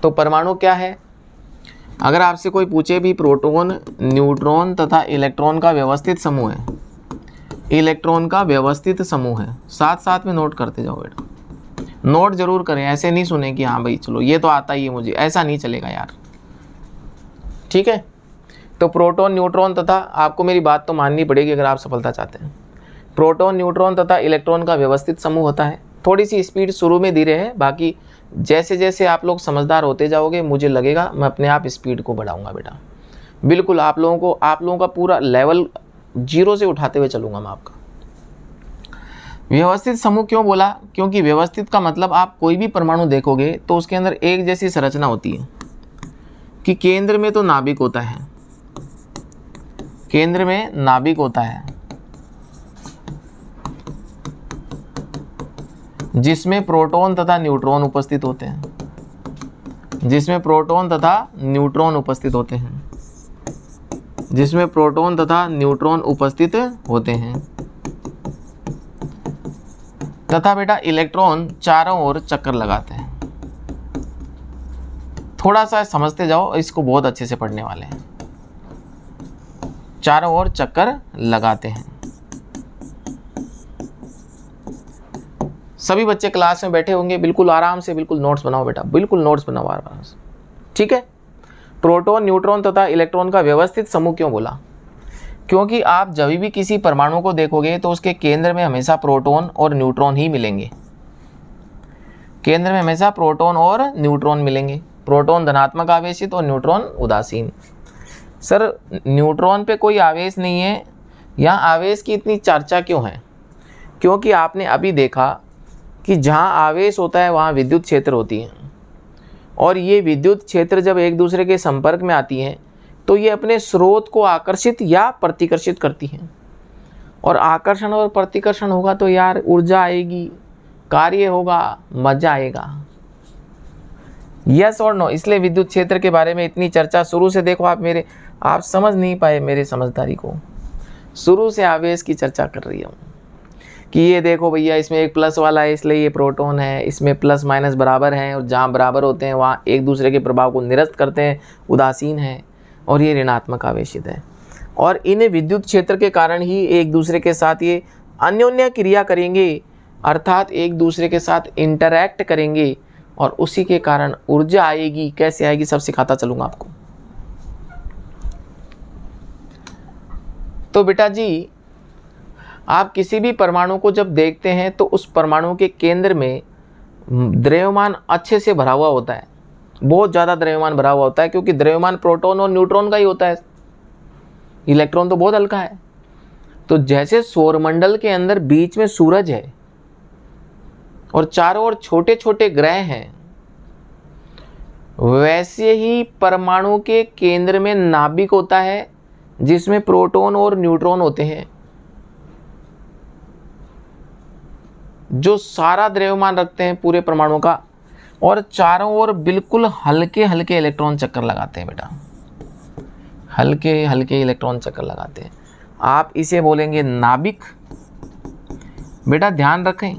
तो परमाणु क्या है? अगर आपसे कोई पूछे भी प्रोटॉन, न्यूट्रॉन तथा इलेक्ट्रॉन का व्यवस्थित समूह है, इलेक्ट्रॉन का व्यवस्थित समूह है, साथ साथ में नोट करते जाओ बेटा, नोट जरूर करें। ऐसे नहीं सुने कि हाँ भाई चलो ये तो आता ही है मुझे, ऐसा नहीं चलेगा यार, ठीक है? तो प्रोटॉन, न्यूट्रॉन तथा, आपको मेरी बात तो माननी पड़ेगी अगर आप सफलता चाहते हैं, प्रोटॉन, न्यूट्रॉन तथा इलेक्ट्रॉन का व्यवस्थित समूह होता है। थोड़ी सी स्पीड शुरू में धीरे है, बाकी जैसे जैसे आप लोग समझदार होते जाओगे मुझे लगेगा मैं अपने आप स्पीड को बढ़ाऊंगा बेटा। बिल्कुल आप लोगों का पूरा लेवल 0 से उठाते हुए चलूंगा मैं आपका। व्यवस्थित समूह क्यों बोला? क्योंकि व्यवस्थित का मतलब आप कोई भी परमाणु देखोगे तो उसके अंदर एक जैसी संरचना होती है, कि केंद्र में तो नाभिक होता है, केंद्र में नाभिक होता है जिसमें प्रोटॉन तथा न्यूट्रॉन उपस्थित होते हैं, जिसमें प्रोटॉन तथा न्यूट्रॉन उपस्थित होते हैं, जिसमें प्रोटॉन तथा न्यूट्रॉन उपस्थित होते हैं। तथा बेटा इलेक्ट्रॉन चारों ओर चक्कर लगाते हैं। थोड़ा सा समझते जाओ, इसको बहुत अच्छे से पढ़ने वाले हैं। चारों ओर चक्कर लगाते हैं। सभी बच्चे क्लास में बैठे होंगे, बिल्कुल आराम से, बिल्कुल नोट्स बनाओ बेटा, बिल्कुल नोट्स बनाओ आराम से, ठीक है? प्रोटॉन, न्यूट्रॉन तथा इलेक्ट्रॉन का व्यवस्थित समूह क्यों बोला? क्योंकि आप जब भी किसी परमाणु को देखोगे तो उसके केंद्र में हमेशा प्रोटॉन और न्यूट्रॉन ही मिलेंगे, केंद्र में हमेशा प्रोटॉन और न्यूट्रॉन मिलेंगे। प्रोटॉन धनात्मक आवेशित और न्यूट्रॉन उदासीन। सर न्यूट्रॉन पे कोई आवेश नहीं है, यहाँ आवेश की इतनी चर्चा क्यों है? क्योंकि आपने अभी देखा कि जहाँ आवेश होता है वहाँ विद्युत क्षेत्र होती है, और ये विद्युत क्षेत्र जब एक दूसरे के संपर्क में आती हैं तो ये अपने स्रोत को आकर्षित या प्रतिकर्षित करती हैं, और आकर्षण और प्रतिकर्षण होगा तो यार ऊर्जा आएगी, कार्य होगा, मजा आएगा। यस और नो? इसलिए विद्युत क्षेत्र के बारे में इतनी चर्चा शुरू से। देखो आप समझ नहीं पाए मेरे समझदारी को, शुरू से आवेश की चर्चा कर रही हूँ कि ये देखो भैया इसमें एक प्लस वाला है इसलिए ये प्रोटॉन है, इसमें प्लस माइनस बराबर हैं और जहाँ बराबर होते हैं वहाँ एक दूसरे के प्रभाव को निरस्त करते हैं, उदासीन है, और ये ऋणात्मक आवेशित है। और इन विद्युत क्षेत्र के कारण ही एक दूसरे के साथ ये अन्योन्य क्रिया करेंगे, अर्थात एक दूसरे के साथ इंटरैक्ट करेंगे और उसी के कारण ऊर्जा आएगी। कैसे आएगी सब सिखाता चलूँगा आपको। तो बेटा जी आप किसी भी परमाणु को जब देखते हैं तो उस परमाणु के केंद्र में द्रव्यमान अच्छे से भरा हुआ होता है, बहुत ज़्यादा द्रव्यमान भरा हुआ होता है, क्योंकि द्रव्यमान प्रोटॉन और न्यूट्रॉन का ही होता है, इलेक्ट्रॉन तो बहुत हल्का है। तो जैसे सौरमंडल के अंदर बीच में सूरज है और चारों ओर छोटे छोटे ग्रह हैं, वैसे ही परमाणु के केंद्र में नाभिक होता है जिसमें प्रोटॉन और न्यूट्रॉन होते हैं, जो सारा द्रव्यमान रखते हैं पूरे परमाणु का, और चारों ओर बिल्कुल हल्के हल्के इलेक्ट्रॉन चक्कर लगाते हैं बेटा, हल्के हल्के इलेक्ट्रॉन चक्कर लगाते हैं। आप इसे बोलेंगे नाभिक। बेटा ध्यान रखें,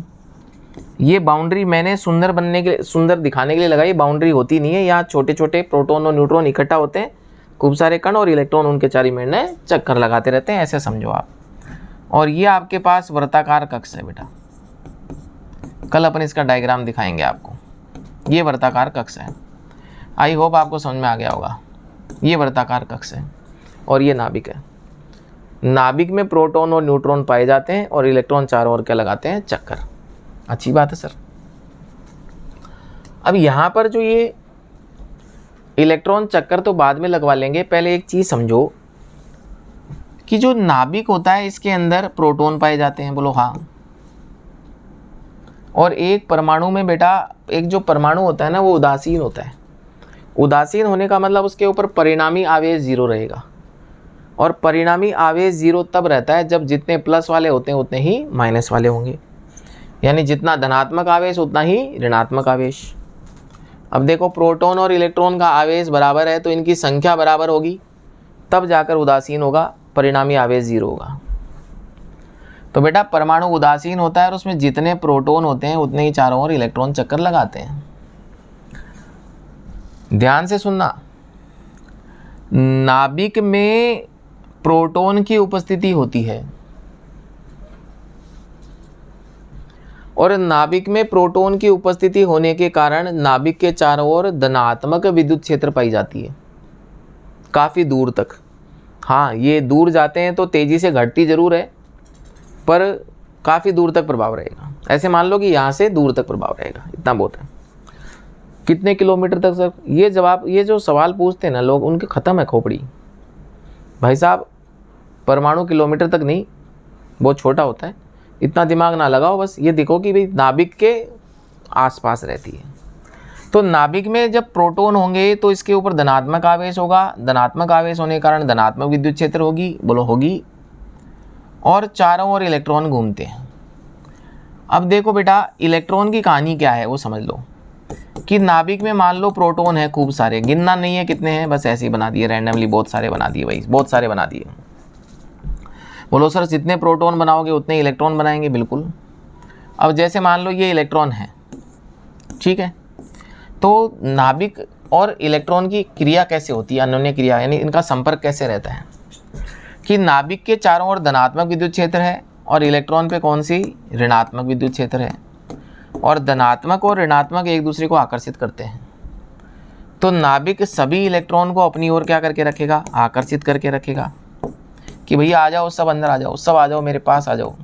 ये बाउंड्री मैंने सुंदर दिखाने के लिए लगाई, बाउंड्री होती नहीं है। यहाँ छोटे छोटे प्रोटॉन और न्यूट्रॉन इकट्ठा होते हैं, खूब सारे कण और इलेक्ट्रॉन उनके चारों में चक्कर लगाते रहते हैं, ऐसे समझो आप। और ये आपके पास वर्ताकार कक्ष है बेटा, कल अपन इसका डायग्राम दिखाएंगे आपको। ये वर्ताकार कक्ष है, आई होप आपको समझ में आ गया होगा। ये वर्ताकार कक्ष है और ये नाभिक है। नाभिक में प्रोटॉन और न्यूट्रॉन पाए जाते हैं और इलेक्ट्रॉन चारों ओर के लगाते हैं चक्कर। अच्छी बात है सर। अब यहाँ पर जो ये इलेक्ट्रॉन चक्कर तो बाद में लगवा लेंगे, पहले एक चीज़ समझो कि जो नाभिक होता है इसके अंदर प्रोटॉन पाए जाते हैं, बोलो हाँ। और एक परमाणु में बेटा एक जो परमाणु होता है ना वो उदासीन होता है। उदासीन होने का मतलब उसके ऊपर परिणामी आवेश 0 रहेगा, और परिणामी आवेश 0 तब रहता है जब जितने प्लस वाले होते हैं उतने ही माइनस वाले होंगे, यानी जितना धनात्मक आवेश उतना ही ऋणात्मक आवेश। अब देखो प्रोटॉन और इलेक्ट्रॉन का आवेश बराबर है तो इनकी संख्या बराबर होगी, तब जाकर उदासीन होगा, परिणामी आवेश 0 होगा। तो बेटा परमाणु उदासीन होता है और उसमें जितने प्रोटॉन होते हैं उतने ही चारों ओर इलेक्ट्रॉन चक्कर लगाते हैं। ध्यान से सुनना, नाभिक में प्रोटॉन की उपस्थिति होती है और नाभिक में प्रोटॉन की उपस्थिति होने के कारण नाभिक के चारों ओर धनात्मक विद्युत क्षेत्र पाई जाती है काफ़ी दूर तक। हाँ, ये दूर जाते हैं तो तेज़ी से घटती जरूर है, पर काफ़ी दूर तक प्रभाव रहेगा। ऐसे मान लो कि यहाँ से दूर तक प्रभाव रहेगा, इतना बहुत है। कितने किलोमीटर तक सर? ये जो सवाल पूछते हैं ना लोग, उनके ख़त्म है खोपड़ी। भाई साहब परमाणु किलोमीटर तक नहीं, बहुत छोटा होता है, इतना दिमाग ना लगाओ, बस ये देखो कि भाई नाभिक के आसपास रहती है। तो नाभिक में जब प्रोटॉन होंगे तो इसके ऊपर धनात्मक आवेश होगा, धनात्मक आवेश होने के कारण धनात्मक विद्युत क्षेत्र होगी, बोलो होगी, और चारों ओर इलेक्ट्रॉन घूमते हैं। अब देखो बेटा इलेक्ट्रॉन की कहानी क्या है वो समझ लो कि नाभिक में मान लो प्रोटॉन है खूब सारे, गिनना नहीं है कितने हैं, बस ऐसे ही बना दिए रैंडमली, बहुत सारे बना दिए भाई, बहुत सारे बना दिए। बोलो सर जितने प्रोटॉन बनाओगे उतने इलेक्ट्रॉन बनाएंगे, बिल्कुल। अब जैसे मान लो ये इलेक्ट्रॉन है, ठीक है, तो नाभिक और इलेक्ट्रॉन की क्रिया कैसे होती है, अन्योन्य क्रिया, यानी इनका संपर्क कैसे रहता है कि नाभिक के चारों ओर धनात्मक विद्युत क्षेत्र है और इलेक्ट्रॉन पे कौन सी ऋणात्मक विद्युत क्षेत्र है, और धनात्मक और ऋणात्मक एक दूसरे को आकर्षित करते हैं। तो नाभिक सभी इलेक्ट्रॉन को अपनी ओर क्या करके रखेगा, आकर्षित करके रखेगा कि भैया आ जाओ, सब अंदर आ जाओ, सब आ जाओ, मेरे पास आ जाओ,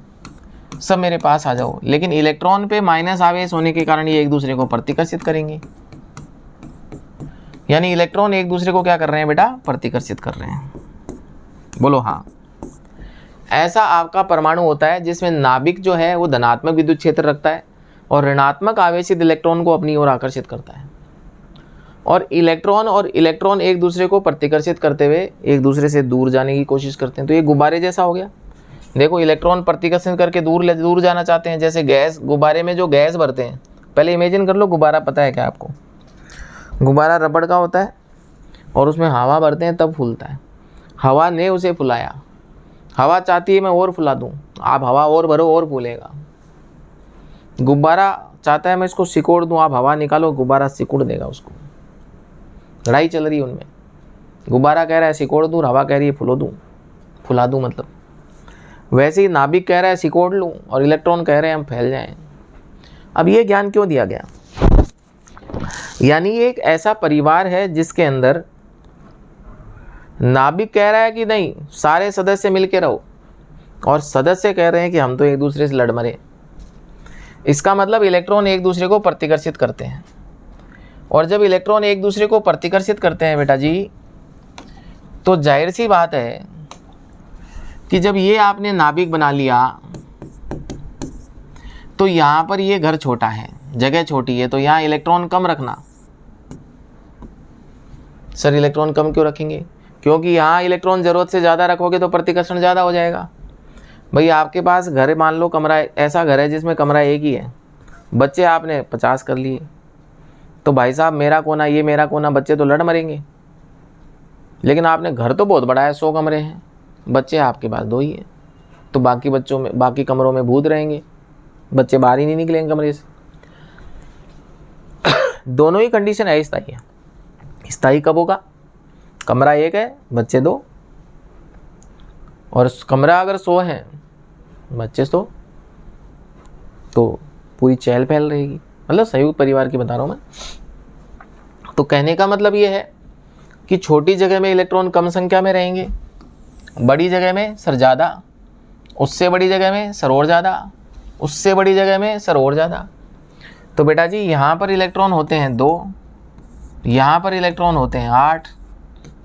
सब मेरे पास आ जाओ। लेकिन इलेक्ट्रॉन पे माइनस आवेश होने के कारण ये एक दूसरे को प्रतिकर्षित करेंगे, यानी इलेक्ट्रॉन एक दूसरे को क्या कर रहे हैं बेटा, प्रतिकर्षित कर रहे हैं, बोलो हाँ। ऐसा आपका परमाणु होता है जिसमें नाभिक जो है वो धनात्मक विद्युत क्षेत्र रखता है और ऋणात्मक आवेशित इलेक्ट्रॉन को अपनी ओर आकर्षित करता है, और इलेक्ट्रॉन एक दूसरे को प्रतिकर्षित करते हुए एक दूसरे से दूर जाने की कोशिश करते हैं। तो ये गुब्बारे जैसा हो गया। देखो इलेक्ट्रॉन प्रतिकर्षित करके दूर जाना चाहते हैं, जैसे गैस, गुब्बारे में जो गैस भरते हैं, पहले इमेजिन कर लो गुब्बारा, पता है क्या आपको, गुब्बारा रबड़ का होता है और उसमें हवा भरते हैं तब फूलता है। हवा ने उसे फुलाया, हवा चाहती है मैं और फुला दूँ, आप हवा और भरो और फूलेगा। गुब्बारा चाहता है मैं इसको सिकोड़ दूँ, आप हवा निकालो गुब्बारा सिकुड़ देगा उसको। लड़ाई चल रही है उनमें, गुब्बारा कह रहा है सिकोड़ दूँ, हवा कह रही है फुला दूँ मतलब। वैसे ही नाभिक कह रहा है सिकोड़ लूँ और इलेक्ट्रॉन कह रहे हैं हम फैल जाएं। अब ये ज्ञान क्यों दिया गया? यानी ये एक ऐसा परिवार है जिसके अंदर नाभिक कह रहा है कि नहीं सारे सदस्य मिलके रहो, और सदस्य कह रहे हैं कि हम तो एक दूसरे से लड़ मरे। इसका मतलब इलेक्ट्रॉन एक दूसरे को प्रतिकर्षित करते हैं, और जब इलेक्ट्रॉन एक दूसरे को प्रतिकर्षित करते हैं बेटा जी, तो जाहिर सी बात है कि जब ये आपने नाभिक बना लिया तो यहाँ पर ये घर छोटा है, जगह छोटी है, तो यहाँ इलेक्ट्रॉन कम रखना। सर इलेक्ट्रॉन कम क्यों रखेंगे? क्योंकि यहाँ इलेक्ट्रॉन ज़रूरत से ज़्यादा रखोगे तो प्रतिकर्षण ज़्यादा हो जाएगा। भाई आपके पास घर, मान लो कमरा, ऐसा घर है जिसमें कमरा एक ही है, बच्चे आपने 50 कर लिए, तो भाई साहब मेरा कोना ये मेरा कोना, बच्चे तो लड़ मरेंगे। लेकिन आपने घर तो बहुत बड़ा है, 100 कमरे हैं, बच्चे आपके पास 2 ही हैं, तो बाकी बच्चों में, बाकी कमरों में भूत रहेंगे, बच्चे बाहर ही नहीं निकलेंगे कमरे से। दोनों ही कंडीशन अस्थायी है। स्थायी कब होगा? कमरा एक है, बच्चे 2, और कमरा अगर 100 है, बच्चे 100, तो पूरी चहल पहल रहेगी। मतलब संयुक्त परिवार की बता रहा हूँ मैं। तो कहने का मतलब ये है कि छोटी जगह में इलेक्ट्रॉन कम संख्या में रहेंगे, बड़ी जगह में सर ज़्यादा, उससे बड़ी जगह में सर और ज़्यादा, उससे बड़ी जगह में सर और ज़्यादा। तो बेटा जी यहाँ पर इलेक्ट्रॉन होते हैं 2, यहाँ पर इलेक्ट्रॉन होते हैं 8,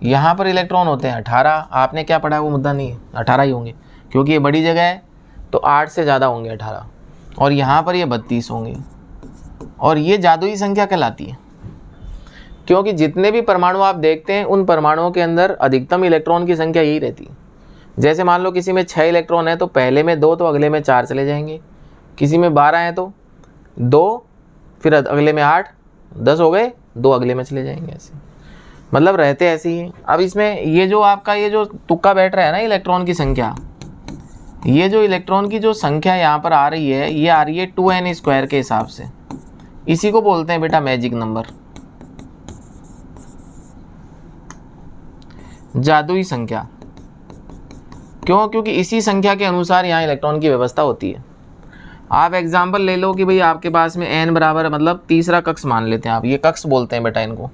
यहाँ पर इलेक्ट्रॉन होते हैं 18। आपने क्या पढ़ा वो मुद्दा नहीं है, 18 ही होंगे, क्योंकि ये बड़ी जगह है तो 8 से ज़्यादा होंगे 18, और यहाँ पर ये 32 होंगे। और ये जादुई संख्या कहलाती है, क्योंकि जितने भी परमाणु आप देखते हैं उन परमाणुओं के अंदर अधिकतम इलेक्ट्रॉन की संख्या यही रहती है। जैसे मान लो किसी में 6 इलेक्ट्रॉन है तो पहले में 2 तो अगले में 4 चले जाएंगे, किसी में 12 है तो 2, फिर अगले में 8, 10 हो गए, 2 अगले में चले जाएंगे, ऐसे मतलब रहते ऐसे ही। अब इसमें ये जो आपका ये जो तुक्का बैठ रहा है ना इलेक्ट्रॉन की संख्या, ये जो इलेक्ट्रॉन की जो संख्या यहाँ पर आ रही है, ये आ रही है 2n² के हिसाब से। इसी को बोलते हैं बेटा मैजिक नंबर, जादुई संख्या। क्यों? क्योंकि इसी संख्या के अनुसार यहाँ इलेक्ट्रॉन की व्यवस्था होती है। आप एग्जाम्पल ले लो कि भाई आपके पास में n बराबर, मतलब तीसरा कक्ष मान लेते हैं आप, ये कक्ष बोलते हैं बेटा इनको।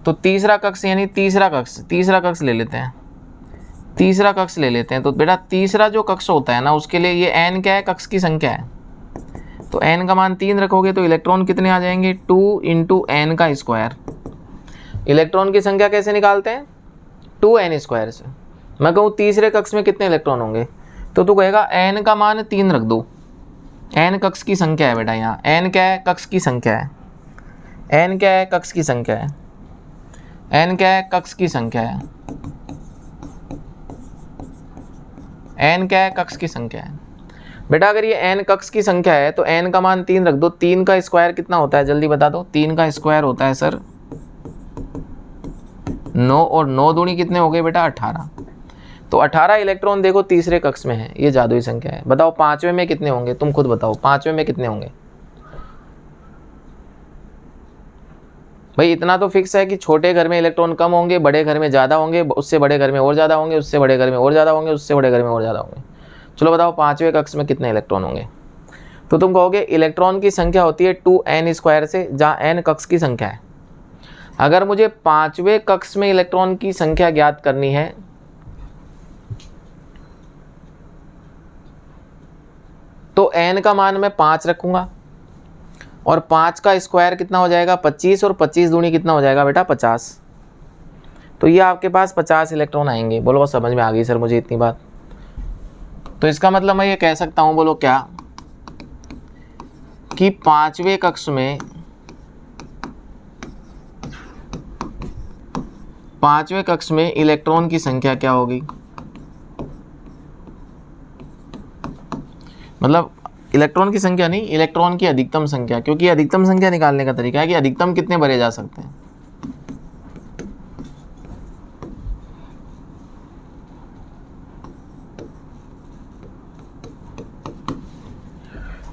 तो तीसरा कक्ष यानी तीसरा कक्ष ले लेते हैं, तीसरा कक्ष ले लेते हैं। तो बेटा तीसरा जो कक्ष होता है ना, उसके लिए ये n क्या है? कक्ष की संख्या है। तो n का मान 3 रखोगे तो इलेक्ट्रॉन कितने आ जाएंगे? 2 × n²। इलेक्ट्रॉन की संख्या कैसे निकालते हैं? 2n² से। मैं कहूँ तीसरे कक्ष में कितने इलेक्ट्रॉन होंगे, तो तू कहेगा n का मान 3 रख दो। n कक्ष की संख्या है बेटा, यहाँ n क्या है? कक्ष की संख्या है। n क्या है? कक्ष की संख्या है। n क्या है? कक्ष की संख्या है। n क्या है? कक्ष की संख्या है। बेटा अगर ये n कक्ष की संख्या है तो n का मान 3 रख दो। 3 का स्क्वायर कितना होता है? जल्दी बता दो। 3 का स्क्वायर होता है सर 9, और 9 दूनी कितने हो गए बेटा? 18। तो 18 इलेक्ट्रॉन देखो तीसरे कक्ष में है, ये जादुई संख्या है। बताओ 5वें में कितने होंगे? तुम खुद बताओ 5वें में कितने होंगे? भाई इतना तो फिक्स है कि छोटे घर में इलेक्ट्रॉन कम होंगे, बड़े घर में ज़्यादा होंगे, उससे बड़े घर में और ज़्यादा होंगे, उससे बड़े घर में और ज़्यादा होंगे, उससे बड़े घर में और ज़्यादा होंगे। चलो बताओ 5वें कक्ष में कितने इलेक्ट्रॉन होंगे? तो तुम कहोगे इलेक्ट्रॉन की संख्या होती है 2n² से, जहाँ n कक्ष की संख्या है। अगर मुझे 5वें कक्ष में इलेक्ट्रॉन की संख्या ज्ञात करनी है तो n का मान मैं 5 रखूंगा, और 5 का स्क्वायर कितना हो जाएगा? 25, और 25 दूनी कितना हो जाएगा बेटा? 50। तो ये आपके पास 50 इलेक्ट्रॉन आएंगे। बोलो बस समझ में आ गई सर मुझे इतनी बात। तो इसका मतलब मैं ये कह सकता हूँ, बोलो क्या, कि 5वें कक्ष में 5वें कक्ष में इलेक्ट्रॉन की संख्या क्या होगी? मतलब इलेक्ट्रॉन की संख्या नहीं, इलेक्ट्रॉन की अधिकतम संख्या, क्योंकि अधिकतम संख्या निकालने का तरीका है कि अधिकतम कितने भरे जा सकते हैं।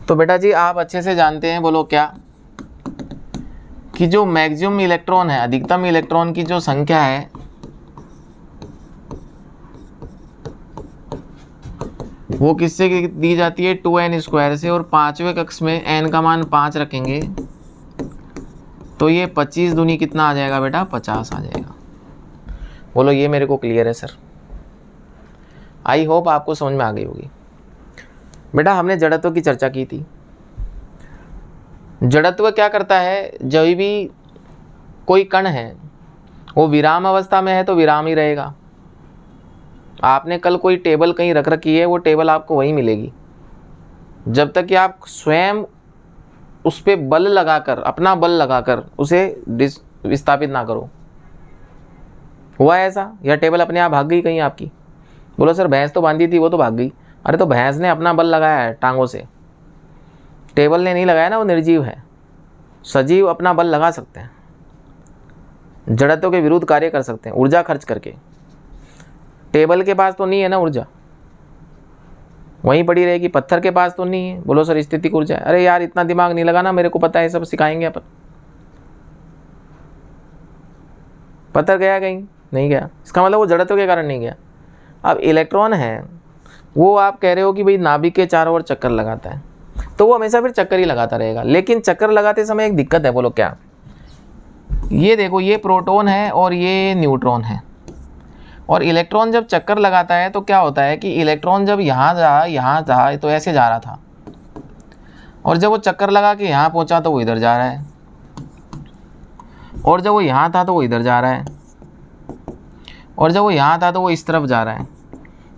तो बेटा जी आप अच्छे से जानते हैं, बोलो क्या, कि जो मैक्सिमम इलेक्ट्रॉन है, अधिकतम इलेक्ट्रॉन की जो संख्या है वो किससे दी जाती है, 2n² से, और पांचवें कक्ष में n का मान 5 रखेंगे तो ये 25 दूनी कितना आ जाएगा बेटा, 50 आ जाएगा। बोलो ये मेरे को क्लियर है सर? आई होप आपको समझ में आ गई होगी। बेटा हमने जड़त्व की चर्चा की थी। जड़त्व क्या करता है, जब भी कोई कण है वो विराम अवस्था में है तो विराम ही रहेगा। आपने कल कोई टेबल कहीं रख रखी है, वो टेबल आपको वहीं मिलेगी जब तक कि आप स्वयं उस पर बल लगाकर, अपना बल लगाकर उसे विस्थापित ना करो। हुआ है ऐसा, या टेबल अपने आप भाग गई कहीं आपकी? बोलो सर भैंस तो बांधी थी वो तो भाग गई। अरे तो भैंस ने अपना बल लगाया है टांगों से, टेबल ने नहीं लगाया ना, वो निर्जीव है। सजीव अपना बल लगा सकते हैं, जड़त्व के विरुद्ध कार्य कर सकते हैं ऊर्जा खर्च करके। टेबल के पास तो नहीं है ना ऊर्जा, वहीं पड़ी रहेगी। पत्थर के पास तो नहीं है। बोलो सर स्थितिक ऊर्जा है। अरे यार इतना दिमाग नहीं लगाना, मेरे को पता है, सब सिखाएंगे अपन। पत्थर गया कहीं? नहीं गया, इसका मतलब वो जड़त्व के कारण नहीं गया। अब इलेक्ट्रॉन है, वो आप कह रहे हो कि भाई नाभिक के चारों ओर चक्कर लगाता है, तो वो हमेशा फिर चक्कर ही लगाता रहेगा। लेकिन चक्कर लगाते समय एक दिक्कत है, बोलो क्या? ये देखो, ये प्रोटॉन है और ये न्यूट्रॉन है, और इलेक्ट्रॉन जब चक्कर लगाता है तो क्या होता है कि इलेक्ट्रॉन जब यहाँ था तो ऐसे जा रहा था, और जब वो चक्कर लगा के यहाँ पहुँचा तो वो इधर जा रहा है, और जब वो यहाँ था तो वो इधर जा रहा है, और जब वो यहाँ था तो वो इस तरफ जा रहा है।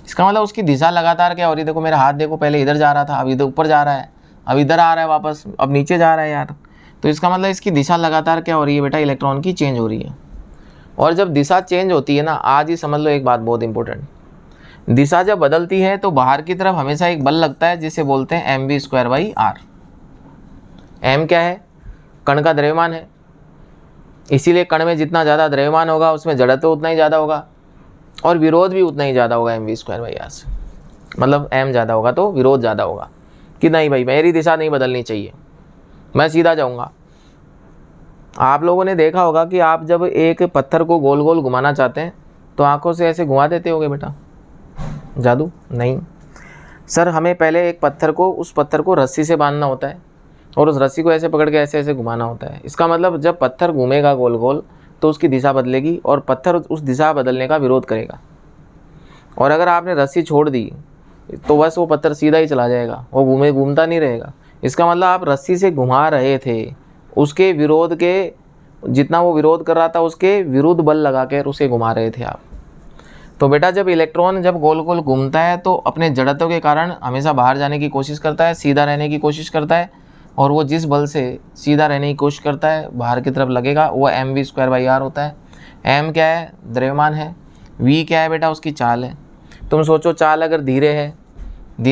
इसका मतलब उसकी दिशा लगातार क्या हो रही है? देखो मेरा हाथ देखो, पहले इधर जा रहा था, अब इधर ऊपर जा रहा है, अब इधर आ रहा है वापस, अब नीचे जा रहा है यार। तो इसका मतलब इसकी दिशा लगातार क्या हो रही है बेटा, इलेक्ट्रॉन की चेंज हो रही है। और जब दिशा चेंज होती है ना, आज ही समझ लो एक बात बहुत इंपॉर्टेंट, दिशा जब बदलती है तो बाहर की तरफ हमेशा एक बल लगता है जिसे बोलते हैं mv²/r। m क्या है? कण का द्रव्यमान है, इसीलिए कण में जितना ज़्यादा द्रव्यमान होगा उसमें जड़त्व उतना ही ज़्यादा होगा, और विरोध भी उतना ही ज़्यादा होगा mv²/r से। मतलब m ज़्यादा होगा तो विरोध ज़्यादा होगा कि नहीं भाई मेरी दिशा नहीं बदलनी चाहिए, मैं सीधा जाऊँगा। आप लोगों ने देखा होगा कि आप जब एक पत्थर को गोल गोल घुमाना चाहते हैं तो आंखों से ऐसे घुमा देते होगे बेटा, जादू नहीं सर। हमें पहले एक पत्थर को, उस पत्थर को रस्सी से बांधना होता है, और उस रस्सी को ऐसे पकड़ के ऐसे ऐसे घुमाना होता है। इसका मतलब जब पत्थर घूमेगा गोल गोल तो उसकी दिशा बदलेगी, और पत्थर उस दिशा बदलने का विरोध करेगा। और अगर आपने रस्सी छोड़ दी तो बस वो पत्थर सीधा ही चला जाएगा, वो घूमता नहीं रहेगा। इसका मतलब आप रस्सी से घुमा रहे थे, उसके विरोध के, जितना वो विरोध कर रहा था उसके विरुद्ध बल लगा कर उसे घुमा रहे थे आप। तो बेटा जब इलेक्ट्रॉन जब गोल गोल घूमता है तो अपने जड़त्व के कारण हमेशा बाहर जाने की कोशिश करता है, सीधा रहने की कोशिश करता है, और वो जिस बल से सीधा रहने की कोशिश करता है बाहर की तरफ लगेगा वो mv²/r होता है। m क्या है? द्रव्यमान है। v क्या है बेटा? उसकी चाल है। तुम सोचो, चाल अगर धीरे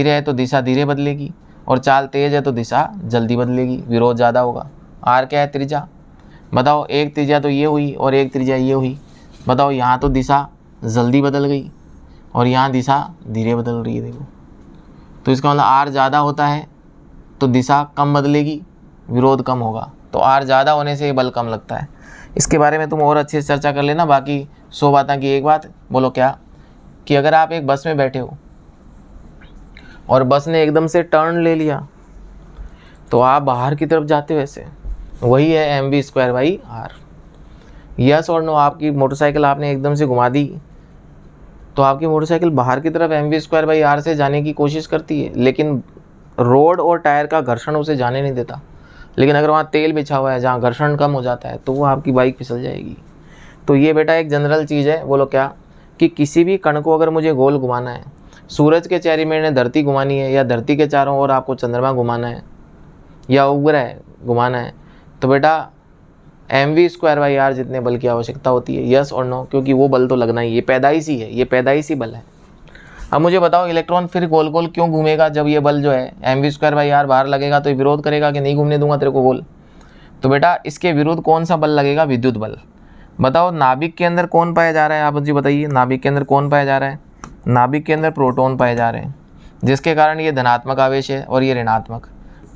है तो दिशा धीरे बदलेगी, और चाल तेज है तो दिशा जल्दी बदलेगी, विरोध ज़्यादा होगा। r क्या है? त्रिज्या। बताओ, एक त्रिज्या तो ये हुई और एक त्रिज्या ये हुई, बताओ यहाँ तो दिशा जल्दी बदल गई और यहाँ दिशा धीरे बदल रही है, देखो। तो इसका मतलब r ज़्यादा होता है तो दिशा कम बदलेगी, विरोध कम होगा। तो r ज़्यादा होने से ये बल कम लगता है। इसके बारे में तुम और अच्छे से चर्चा कर लेना। बाकी 100 बातें की एक बात, बोलो क्या, कि अगर आप एक बस में बैठे हो और बस ने एकदम से टर्न ले लिया तो आप बाहर की तरफ जाते हो, ऐसे वही है mv²/r। यस और नो? आपकी मोटरसाइकिल आपने एकदम से घुमा दी तो आपकी मोटरसाइकिल बाहर की तरफ mv²/r से जाने की कोशिश करती है, लेकिन रोड और टायर का घर्षण उसे जाने नहीं देता। लेकिन अगर वहाँ तेल बिछा हुआ है जहाँ घर्षण कम हो जाता है तो वो आपकी बाइक फिसल जाएगी। तो ये बेटा एक जनरल चीज़ है, बोलो क्या, कि किसी भी कण को अगर मुझे गोल घुमाना है, सूरज के चेहरे में धरती घुमानी है, या धरती के चारों ओर आपको चंद्रमा घुमाना है, या उपग्रह घुमाना है, तो बेटा mv²/r जितने बल की आवश्यकता होती है। यस और नो? क्योंकि वो बल तो लगना ही, ये पैदाइशी है, ये पैदाइशी बल है। अब मुझे बताओ, इलेक्ट्रॉन फिर गोल गोल क्यों घूमेगा? जब ये बल जो है mv²/r बाहर लगेगा तो ये विरोध करेगा कि नहीं घूमने दूंगा तेरे को गोल। तो बेटा इसके विरुद्ध कौन सा बल लगेगा? विद्युत बल। बताओ नाभिक के अंदर कौन पाया जा रहा है? आप मुझे बताइए, नाभिक के अंदर कौन पाया जा रहा है? नाभिक के अंदर प्रोटॉन पाए जा रहे हैं, जिसके कारण ये धनात्मक आवेश है और ये ऋणात्मक।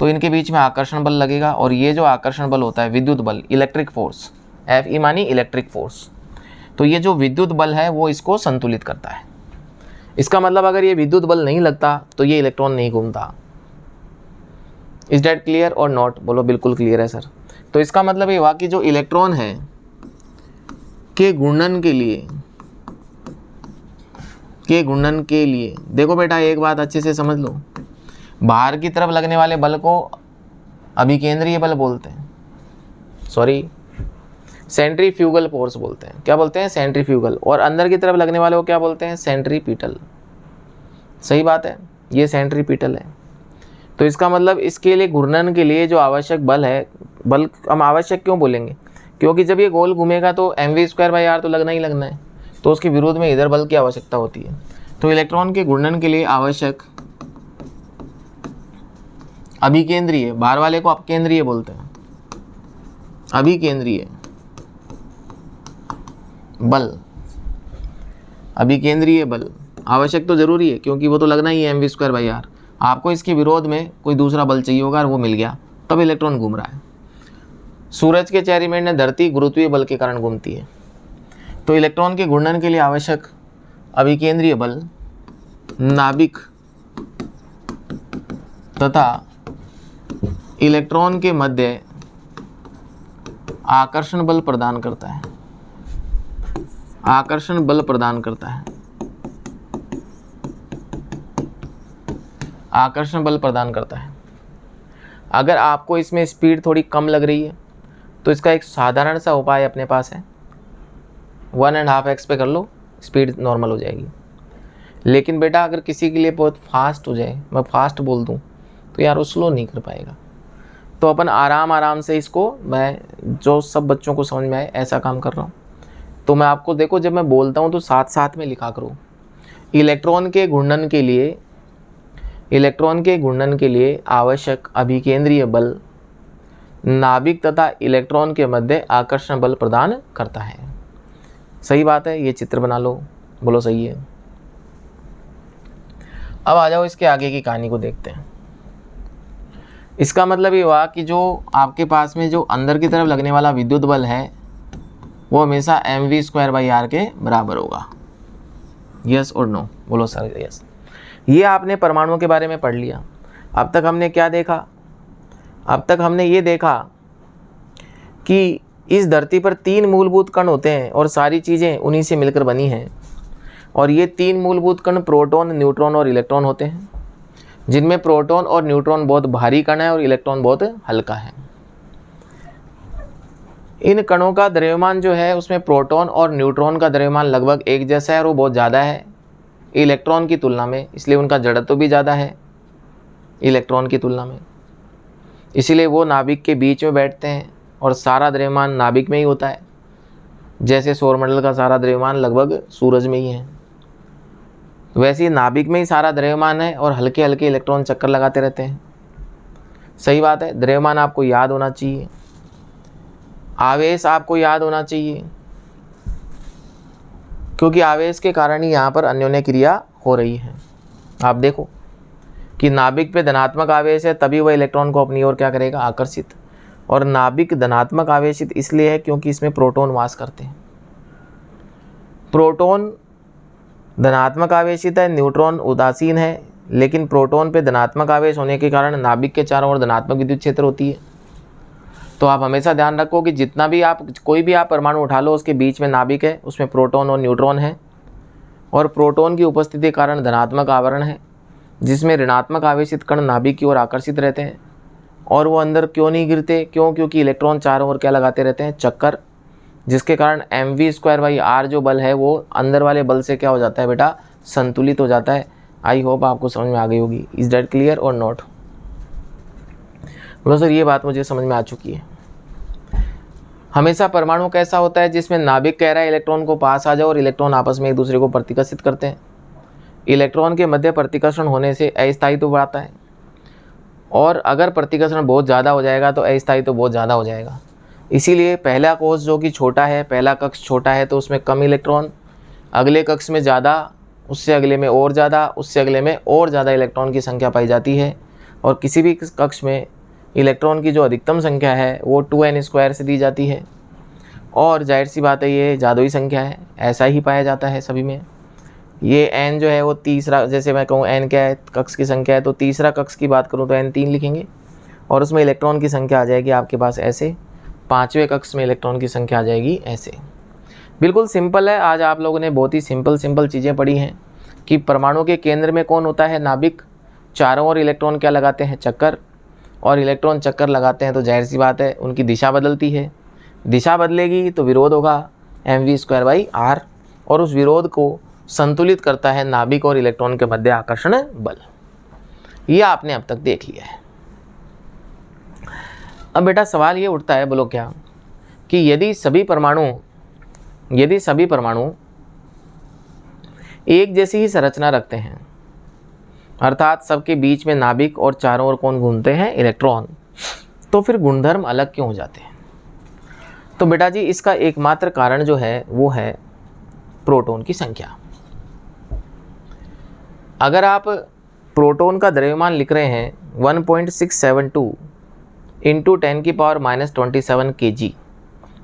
तो इनके बीच में आकर्षण बल लगेगा, और ये जो आकर्षण बल होता है विद्युत बल, इलेक्ट्रिक फोर्स, Fe मानी इलेक्ट्रिक फोर्स, तो ये जो विद्युत बल है वो इसको संतुलित करता है। इसका मतलब अगर ये विद्युत बल नहीं लगता तो ये इलेक्ट्रॉन नहीं घूमता। इज दैट क्लियर और नॉट? बोलो बिल्कुल क्लियर है सर। तो इसका मतलब ये हुआ कि जो इलेक्ट्रॉन है के घूर्णन के लिए देखो बेटा, एक बात अच्छे से समझ लो, बाहर की तरफ लगने वाले बल को अभिकेंद्रीय बल बोलते हैं, सॉरी सेंट्रीफ्यूगल फोर्स बोलते हैं। क्या बोलते हैं? सेंट्रीफ्यूगल। और अंदर की तरफ लगने वाले को क्या बोलते हैं? सेंट्रीपिटल। सही बात है, ये सेंट्रीपिटल है। तो इसका मतलब इसके लिए घूर्णन के लिए जो आवश्यक बल है, बल हम आवश्यक क्यों बोलेंगे? क्योंकि जब ये गोल घूमेगा तो mv²/r तो लगना ही लगना है, तो उसके विरोध में इधर बल की आवश्यकता होती है। तो इलेक्ट्रॉन के घूर्णन के लिए आवश्यक अभिकेंद्रीय, बाहर वाले को अपकेंद्रीय बोलते हैं, अभिकेंद्रीय बल, अभिकेंद्रीय बल आवश्यक तो जरूरी है, क्योंकि वो तो लगना ही है mv²/r। आपको इसके विरोध में कोई दूसरा बल चाहिए होगा और वो मिल गया, तब इलेक्ट्रॉन घूम रहा है। सूरज के चेहरे में धरती गुरुत्वीय बल के कारण घूमती है। तो इलेक्ट्रॉन के घूर्णन के लिए आवश्यक अभिकेंद्रीय बल नाभिक तथा इलेक्ट्रॉन के मध्य आकर्षण बल प्रदान करता है, आकर्षण बल प्रदान करता है, आकर्षण बल प्रदान करता है। अगर आपको इसमें स्पीड थोड़ी कम लग रही है तो इसका एक साधारण सा उपाय अपने पास है, 1.5x पे कर लो, स्पीड नॉर्मल हो जाएगी। लेकिन बेटा अगर किसी के लिए बहुत फास्ट हो जाए, मैं फास्ट बोल दूं, तो यार वो स्लो नहीं कर पाएगा। तो अपन आराम आराम से इसको, मैं जो सब बच्चों को समझ में आए ऐसा काम कर रहा हूँ। तो मैं आपको देखो, जब मैं बोलता हूँ तो साथ साथ में लिखा करो। इलेक्ट्रॉन के घूर्णन के लिए, इलेक्ट्रॉन के घूर्णन के लिए आवश्यक अभिकेंद्रीय बल नाभिक तथा इलेक्ट्रॉन के मध्य आकर्षण बल प्रदान करता है। सही बात है, ये चित्र बना लो, बोलो सही है। अब आ जाओ इसके आगे की कहानी को देखते हैं। इसका मतलब ये हुआ कि जो आपके पास में जो अंदर की तरफ लगने वाला विद्युत बल है वो हमेशा mv²/r के बराबर होगा। यस और नो? बोलो सर यस। ये आपने परमाणुओं के बारे में पढ़ लिया। अब तक हमने क्या देखा? अब तक हमने ये देखा कि इस धरती पर 3 मूलभूत कण होते हैं और सारी चीज़ें उन्हीं से मिलकर बनी हैं। और ये 3 मूलभूत कण प्रोटॉन, न्यूट्रॉन और इलेक्ट्रॉन होते हैं, जिनमें प्रोटॉन और न्यूट्रॉन बहुत भारी कण है और इलेक्ट्रॉन बहुत हल्का है। इन कणों का द्रव्यमान जो है उसमें प्रोटॉन और न्यूट्रॉन का द्रव्यमान लगभग एक जैसा है और वो बहुत ज़्यादा है इलेक्ट्रॉन की तुलना में, इसलिए उनका जड़त्व भी ज़्यादा है इलेक्ट्रॉन की तुलना में। इसीलिए वो नाभिक के बीच में बैठते हैं और सारा द्रव्यमान नाभिक में ही होता है, जैसे सौरमंडल का सारा द्रव्यमान लगभग सूरज में ही है, वैसे ही नाभिक में ही सारा द्रव्यमान है और हल्के हल्के इलेक्ट्रॉन चक्कर लगाते रहते हैं। सही बात है। द्रव्यमान आपको याद होना चाहिए, आवेश आपको याद होना चाहिए, क्योंकि आवेश के कारण ही यहाँ पर अन्योन्य क्रिया हो रही है। आप देखो कि नाभिक पे धनात्मक आवेश है, तभी वह इलेक्ट्रॉन को अपनी ओर क्या करेगा? आकर्षित। और नाभिक धनात्मक आवेशित इसलिए है क्योंकि इसमें प्रोटॉन वास करते हैं। प्रोटॉन धनात्मक आवेशित है, न्यूट्रॉन उदासीन है, लेकिन प्रोटॉन पे धनात्मक आवेश होने के कारण नाभिक के चारों ओर धनात्मक विद्युत क्षेत्र होती है। तो आप हमेशा ध्यान रखो कि जितना भी आप, कोई भी आप परमाणु उठा लो, उसके बीच में नाभिक है, उसमें प्रोटॉन और न्यूट्रॉन है, और प्रोटॉन की उपस्थिति के कारण धनात्मक आवरण है, जिसमें ऋणात्मक आवेशित कण नाभिक की ओर आकर्षित रहते हैं। और वो अंदर क्यों नहीं गिरते? क्यों? क्योंकि इलेक्ट्रॉन चारों ओर क्या लगाते रहते हैं? चक्कर, जिसके कारण mv²/r जो बल है वो अंदर वाले बल से क्या हो जाता है बेटा? संतुलित हो जाता है। आई होप आपको समझ में आ गई होगी। इज दैट क्लियर और नॉट? बोलो सर ये बात मुझे समझ में आ चुकी है। हमेशा परमाणु कैसा होता है? जिसमें नाभिक कह रहा है इलेक्ट्रॉन को पास आ जाओ और इलेक्ट्रॉन आपस में एक दूसरे को प्रतिकर्षित करते हैं। इलेक्ट्रॉन के मध्य प्रतिकर्षण होने से अस्थायित्व बढ़ाता है, और अगर प्रतिकर्षण बहुत ज़्यादा हो जाएगा तो अस्थायित्व बहुत ज़्यादा हो जाएगा। इसीलिए पहला कोष जो कि छोटा है, पहला कक्ष छोटा है, तो उसमें कम इलेक्ट्रॉन, अगले कक्ष में ज़्यादा, उससे अगले में और ज़्यादा, उससे अगले में और ज़्यादा इलेक्ट्रॉन की संख्या पाई जाती है। और किसी भी कक्ष में इलेक्ट्रॉन की जो अधिकतम संख्या है वो 2n² से दी जाती है। और जाहिर सी बात है ये जादुई संख्या है, ऐसा ही पाया जाता है सभी में। ये n जो है वो तीसरा, जैसे मैं कहूँ n क्या है, कक्ष की संख्या है, तो तीसरा कक्ष की बात करूँ तो n3 लिखेंगे और उसमें इलेक्ट्रॉन की संख्या आ जाएगी आपके पास ऐसे। पाँचवें कक्ष में इलेक्ट्रॉन की संख्या आ जाएगी ऐसे। बिल्कुल सिंपल है। आज आप लोगों ने बहुत ही सिंपल चीज़ें पढ़ी हैं कि परमाणु के केंद्र में कौन होता है, नाभिक। चारों ओर इलेक्ट्रॉन क्या लगाते हैं, चक्कर। और इलेक्ट्रॉन चक्कर लगाते हैं तो जाहिर सी बात है उनकी दिशा बदलती है। दिशा बदलेगी तो विरोध होगा mv²/r, और उस विरोध को संतुलित करता है नाभिक और इलेक्ट्रॉन के मध्य आकर्षण बल। ये आपने अब तक देख लिया है। अब बेटा सवाल ये उठता है, बोलो क्या, कि यदि सभी परमाणु एक जैसी ही संरचना रखते हैं, अर्थात सबके बीच में नाभिक और चारों ओर कौन घूमते हैं, इलेक्ट्रॉन, तो फिर गुणधर्म अलग क्यों हो जाते हैं? तो बेटा जी इसका एकमात्र कारण जो है वो है प्रोटॉन की संख्या। अगर आप प्रोटॉन का द्रव्यमान लिख रहे हैं 1.672 इंटू 10⁻⁻27 kg,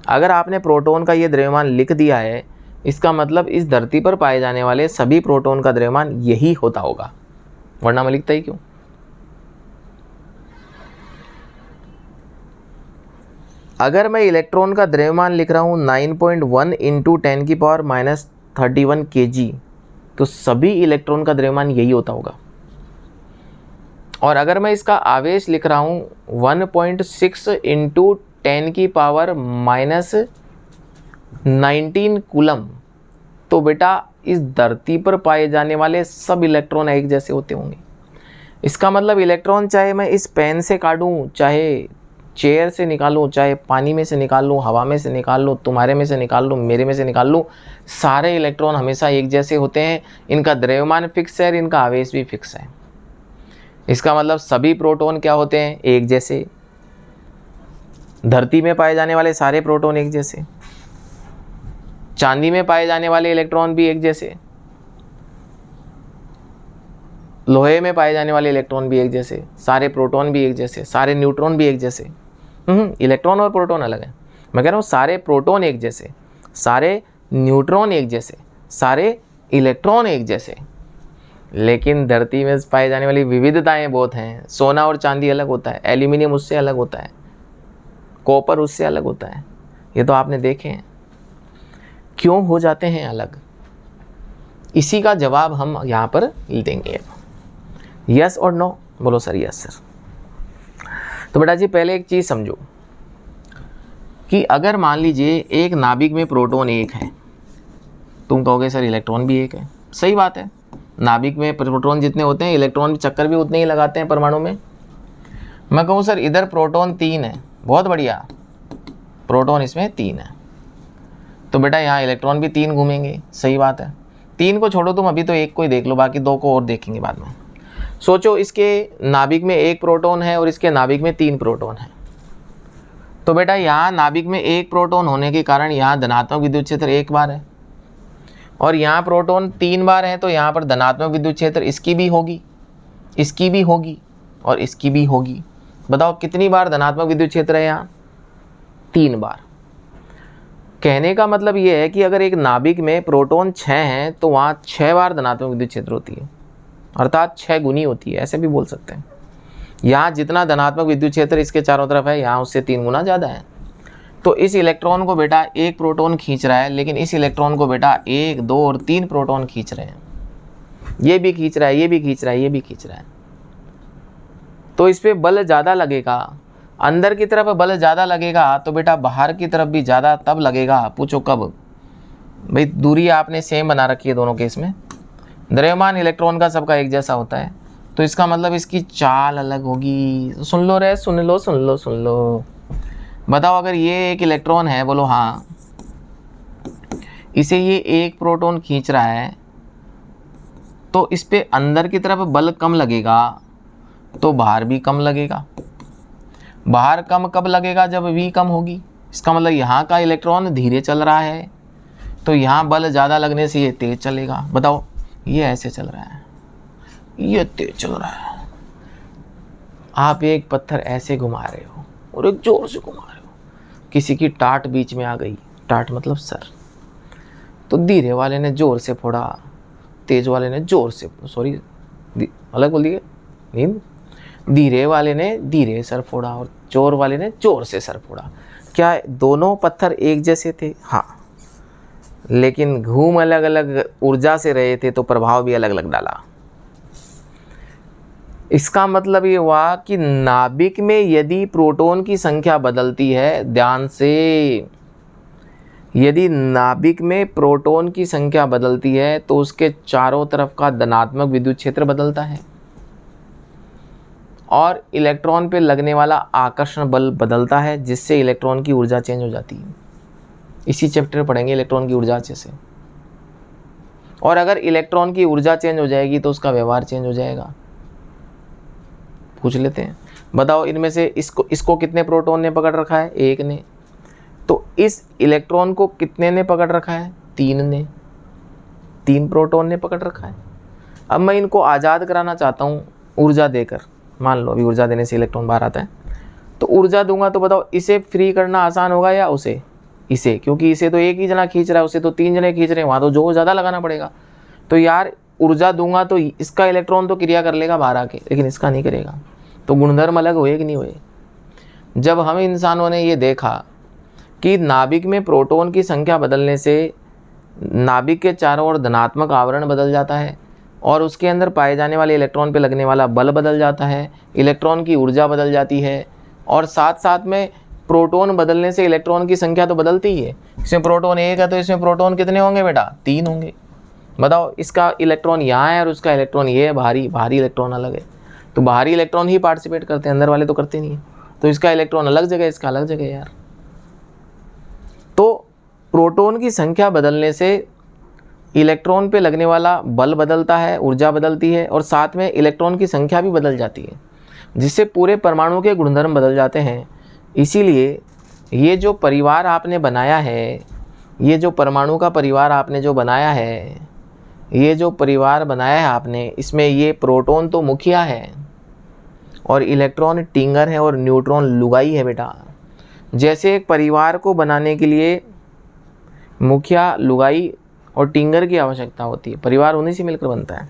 अगर आपने प्रोटॉन का ये द्रव्यमान लिख दिया है, इसका मतलब इस धरती पर पाए जाने वाले सभी प्रोटॉन का द्रव्यमान यही होता होगा, वरना मैं लिखता ही क्यों। अगर मैं इलेक्ट्रॉन का द्रव्यमान लिख रहा हूँ 9.1 इंटू 10⁻31 kg, तो सभी इलेक्ट्रॉन का द्रव्यमान यही होता होगा। और अगर मैं इसका आवेश लिख रहा हूँ 1.6 इंटू 10⁻19 कूलम, तो बेटा इस धरती पर पाए जाने वाले सब इलेक्ट्रॉन एक जैसे होते होंगे। इसका मतलब इलेक्ट्रॉन चाहे मैं इस पेन से काटूं, चाहे चेयर से निकालूं, चाहे पानी में से निकाल लूं, हवा में से निकाल लूं, तुम्हारे में से निकाल लूं, मेरे में से निकाल लूं, सारे इलेक्ट्रॉन हमेशा एक जैसे होते हैं। इनका द्रव्यमान फिक्स है और इनका आवेश भी फिक्स है। इसका मतलब सभी प्रोटॉन क्या होते हैं, एक जैसे। धरती में पाए जाने वाले सारे प्रोटॉन एक जैसे, चांदी में पाए जाने वाले इलेक्ट्रॉन भी एक जैसे, लोहे में पाए जाने वाले इलेक्ट्रॉन भी एक जैसे, सारे प्रोटॉन भी एक जैसे, सारे न्यूट्रॉन भी एक जैसे। इलेक्ट्रॉन और प्रोटॉन अलग है। मैं कह रहा हूँ सारे प्रोटॉन एक जैसे, सारे न्यूट्रॉन एक जैसे, सारे इलेक्ट्रॉन एक जैसे। लेकिन धरती में पाए जाने वाली विविधताएं बहुत हैं। सोना और चांदी अलग होता है, एल्यूमिनियम उससे अलग होता है, कॉपर उससे अलग होता है। ये तो आपने देखे हैं। क्यों हो जाते हैं अलग, इसी का जवाब हम यहाँ पर देंगे। यस और नो, बोलो सर यस सर। तो बेटा जी पहले एक चीज़ समझो कि अगर मान लीजिए एक नाभिक में प्रोटॉन एक है, तुम कहोगे सर इलेक्ट्रॉन भी एक है। सही बात है, नाभिक में प्रोटॉन जितने होते हैं इलेक्ट्रॉन भी चक्कर भी उतने ही लगाते हैं परमाणु में। मैं कहूँ सर इधर प्रोटॉन 3 है, बहुत बढ़िया, प्रोटॉन इसमें 3 है, तो बेटा यहाँ इलेक्ट्रॉन भी 3 घूमेंगे। सही बात है, 3 को छोड़ो तुम, अभी तो एक को ही देख लो, बाकी 2 को और देखेंगे बाद में। सोचो इसके नाभिक में 1 प्रोटॉन है और इसके नाभिक में 3 प्रोटॉन है, तो बेटा यहाँ नाभिक में 1 प्रोटॉन होने के कारण यहाँ धनात्मक विद्युत क्षेत्र 1 बार है, और यहाँ प्रोटॉन 3 बार है, तो यहाँ पर धनात्मक विद्युत क्षेत्र इसकी भी होगी, इसकी भी होगी और इसकी भी होगी। बताओ कितनी बार धनात्मक विद्युत क्षेत्र है यहाँ, 3 बार। कहने का मतलब ये है कि अगर एक नाभिक में प्रोटॉन 6 हैं तो वहाँ 6 बार धनात्मक विद्युत क्षेत्र होती है, अर्थात 6 गुनी होती है, ऐसे भी बोल सकते हैं। यहाँ जितना धनात्मक विद्युत क्षेत्र इसके चारों तरफ है, यहाँ उससे 3 गुना ज़्यादा है। तो इस इलेक्ट्रॉन को बेटा 1 प्रोटॉन खींच रहा है, लेकिन इस इलेक्ट्रॉन को बेटा 1, 2 और 3 प्रोटॉन खींच रहे हैं। ये भी खींच रहा है, ये भी खींच रहा है, ये भी खींच रहा है। तो इस पर बल ज़्यादा लगेगा, अंदर की तरफ बल ज़्यादा लगेगा, तो बेटा बाहर की तरफ भी ज़्यादा तब लगेगा। पूछो कब? भाई दूरी आपने सेम बना रखी है दोनों केस में, द्रव्यमान इलेक्ट्रॉन का सबका एक जैसा होता है, तो इसका मतलब इसकी चाल अलग होगी। सुन लो रे, सुन लो सुन लो सुन लो। बताओ अगर ये एक इलेक्ट्रॉन है, बोलो हाँ, इसे ये 1 प्रोटॉन खींच रहा है, तो इस पे अंदर की तरफ बल कम लगेगा, तो बाहर भी कम लगेगा। बाहर कम कब लगेगा? जब v कम होगी। इसका मतलब यहाँ का इलेक्ट्रॉन धीरे चल रहा है, तो यहाँ बल ज़्यादा लगने से ये तेज चलेगा। बताओ, ये ऐसे चल रहा है, ये तेज चल रहा है, आप एक पत्थर ऐसे घुमा रहे हो और एक जोर से घुमा रहे हो, किसी की टाट बीच में आ गई, टाट मतलब सर, तो धीरे वाले ने जोर से फोड़ा, तेज वाले ने जोर से, सॉरी अलग बोल दिए, नींद, धीरे वाले ने धीरे सर फोड़ा और जोर वाले ने जोर से सर फोड़ा। क्या दोनों पत्थर एक जैसे थे? हाँ, लेकिन घूम अलग अलग ऊर्जा से रहे थे तो प्रभाव भी अलग अलग डाला। इसका मतलब ये हुआ कि नाभिक में यदि प्रोटॉन की संख्या बदलती है, ध्यान से, यदि नाभिक में प्रोटॉन की संख्या बदलती है तो उसके चारों तरफ का धनात्मक विद्युत क्षेत्र बदलता है और इलेक्ट्रॉन पे लगने वाला आकर्षण बल बदलता है, जिससे इलेक्ट्रॉन की ऊर्जा चेंज हो जाती है। इसी चैप्टर पढ़ेंगे इलेक्ट्रॉन की ऊर्जा से। और अगर इलेक्ट्रॉन की ऊर्जा चेंज हो जाएगी तो उसका व्यवहार चेंज हो जाएगा। पूछ लेते हैं, बताओ इनमें से इसको कितने प्रोटॉन ने पकड़ रखा है? एक ने। तो इस इलेक्ट्रॉन को कितने ने पकड़ रखा है? तीन ने, तीन प्रोटॉन ने पकड़ रखा है। अब मैं इनको आज़ाद कराना चाहता हूँ ऊर्जा देकर। मान लो अभी ऊर्जा देने से इलेक्ट्रॉन बाहर आता है, तो ऊर्जा दूंगा तो बताओ इसे फ्री करना आसान होगा या उसे? इसे, क्योंकि इसे तो एक ही जना खींच रहा है, उसे तो तीन जने खींच रहे हैं, वहाँ तो जोर ज़्यादा लगाना पड़ेगा। तो यार ऊर्जा दूंगा तो इसका इलेक्ट्रॉन तो क्रिया कर लेगा बाहर आके, लेकिन इसका नहीं करेगा। तो गुणधर्म अलग हुए कि नहीं हुए? जब हम इंसानों ने ये देखा कि नाभिक में प्रोटॉन की संख्या बदलने से नाभिक के चारों ओर धनात्मक आवरण बदल जाता है और उसके अंदर पाए जाने वाले इलेक्ट्रॉन पे लगने वाला बल बदल जाता है, इलेक्ट्रॉन की ऊर्जा बदल जाती है, और साथ साथ में प्रोटॉन बदलने से इलेक्ट्रॉन की संख्या तो बदलती ही है। इसमें प्रोटॉन एक है तो इसमें प्रोटॉन कितने होंगे बेटा? तीन होंगे। बताओ, इसका इलेक्ट्रॉन यहाँ है और उसका इलेक्ट्रॉन ये है, भारी इलेक्ट्रॉन अलग है, तो बाहरी इलेक्ट्रॉन ही पार्टिसिपेट करते हैं, अंदर वाले तो करते नहीं है। तो इसका इलेक्ट्रॉन अलग जगह, इसका अलग जगह यार। तो प्रोटॉन की संख्या बदलने से इलेक्ट्रॉन पे लगने वाला बल बदलता है, ऊर्जा बदलती है, और साथ में इलेक्ट्रॉन की संख्या भी बदल जाती है, जिससे पूरे परमाणु के गुणधर्म बदल जाते हैं। इसीलिए ये जो परिवार आपने बनाया है, ये जो परमाणु का परिवार आपने जो बनाया है, ये जो परिवार बनाया है आपने, इसमें ये प्रोटॉन तो मुखिया है और इलेक्ट्रॉन टिंगर है और न्यूट्रॉन लुगाई है बेटा। जैसे एक परिवार को बनाने के लिए मुखिया, लुगाई और टिंगर की आवश्यकता होती है, परिवार उन्हीं से मिलकर बनता है।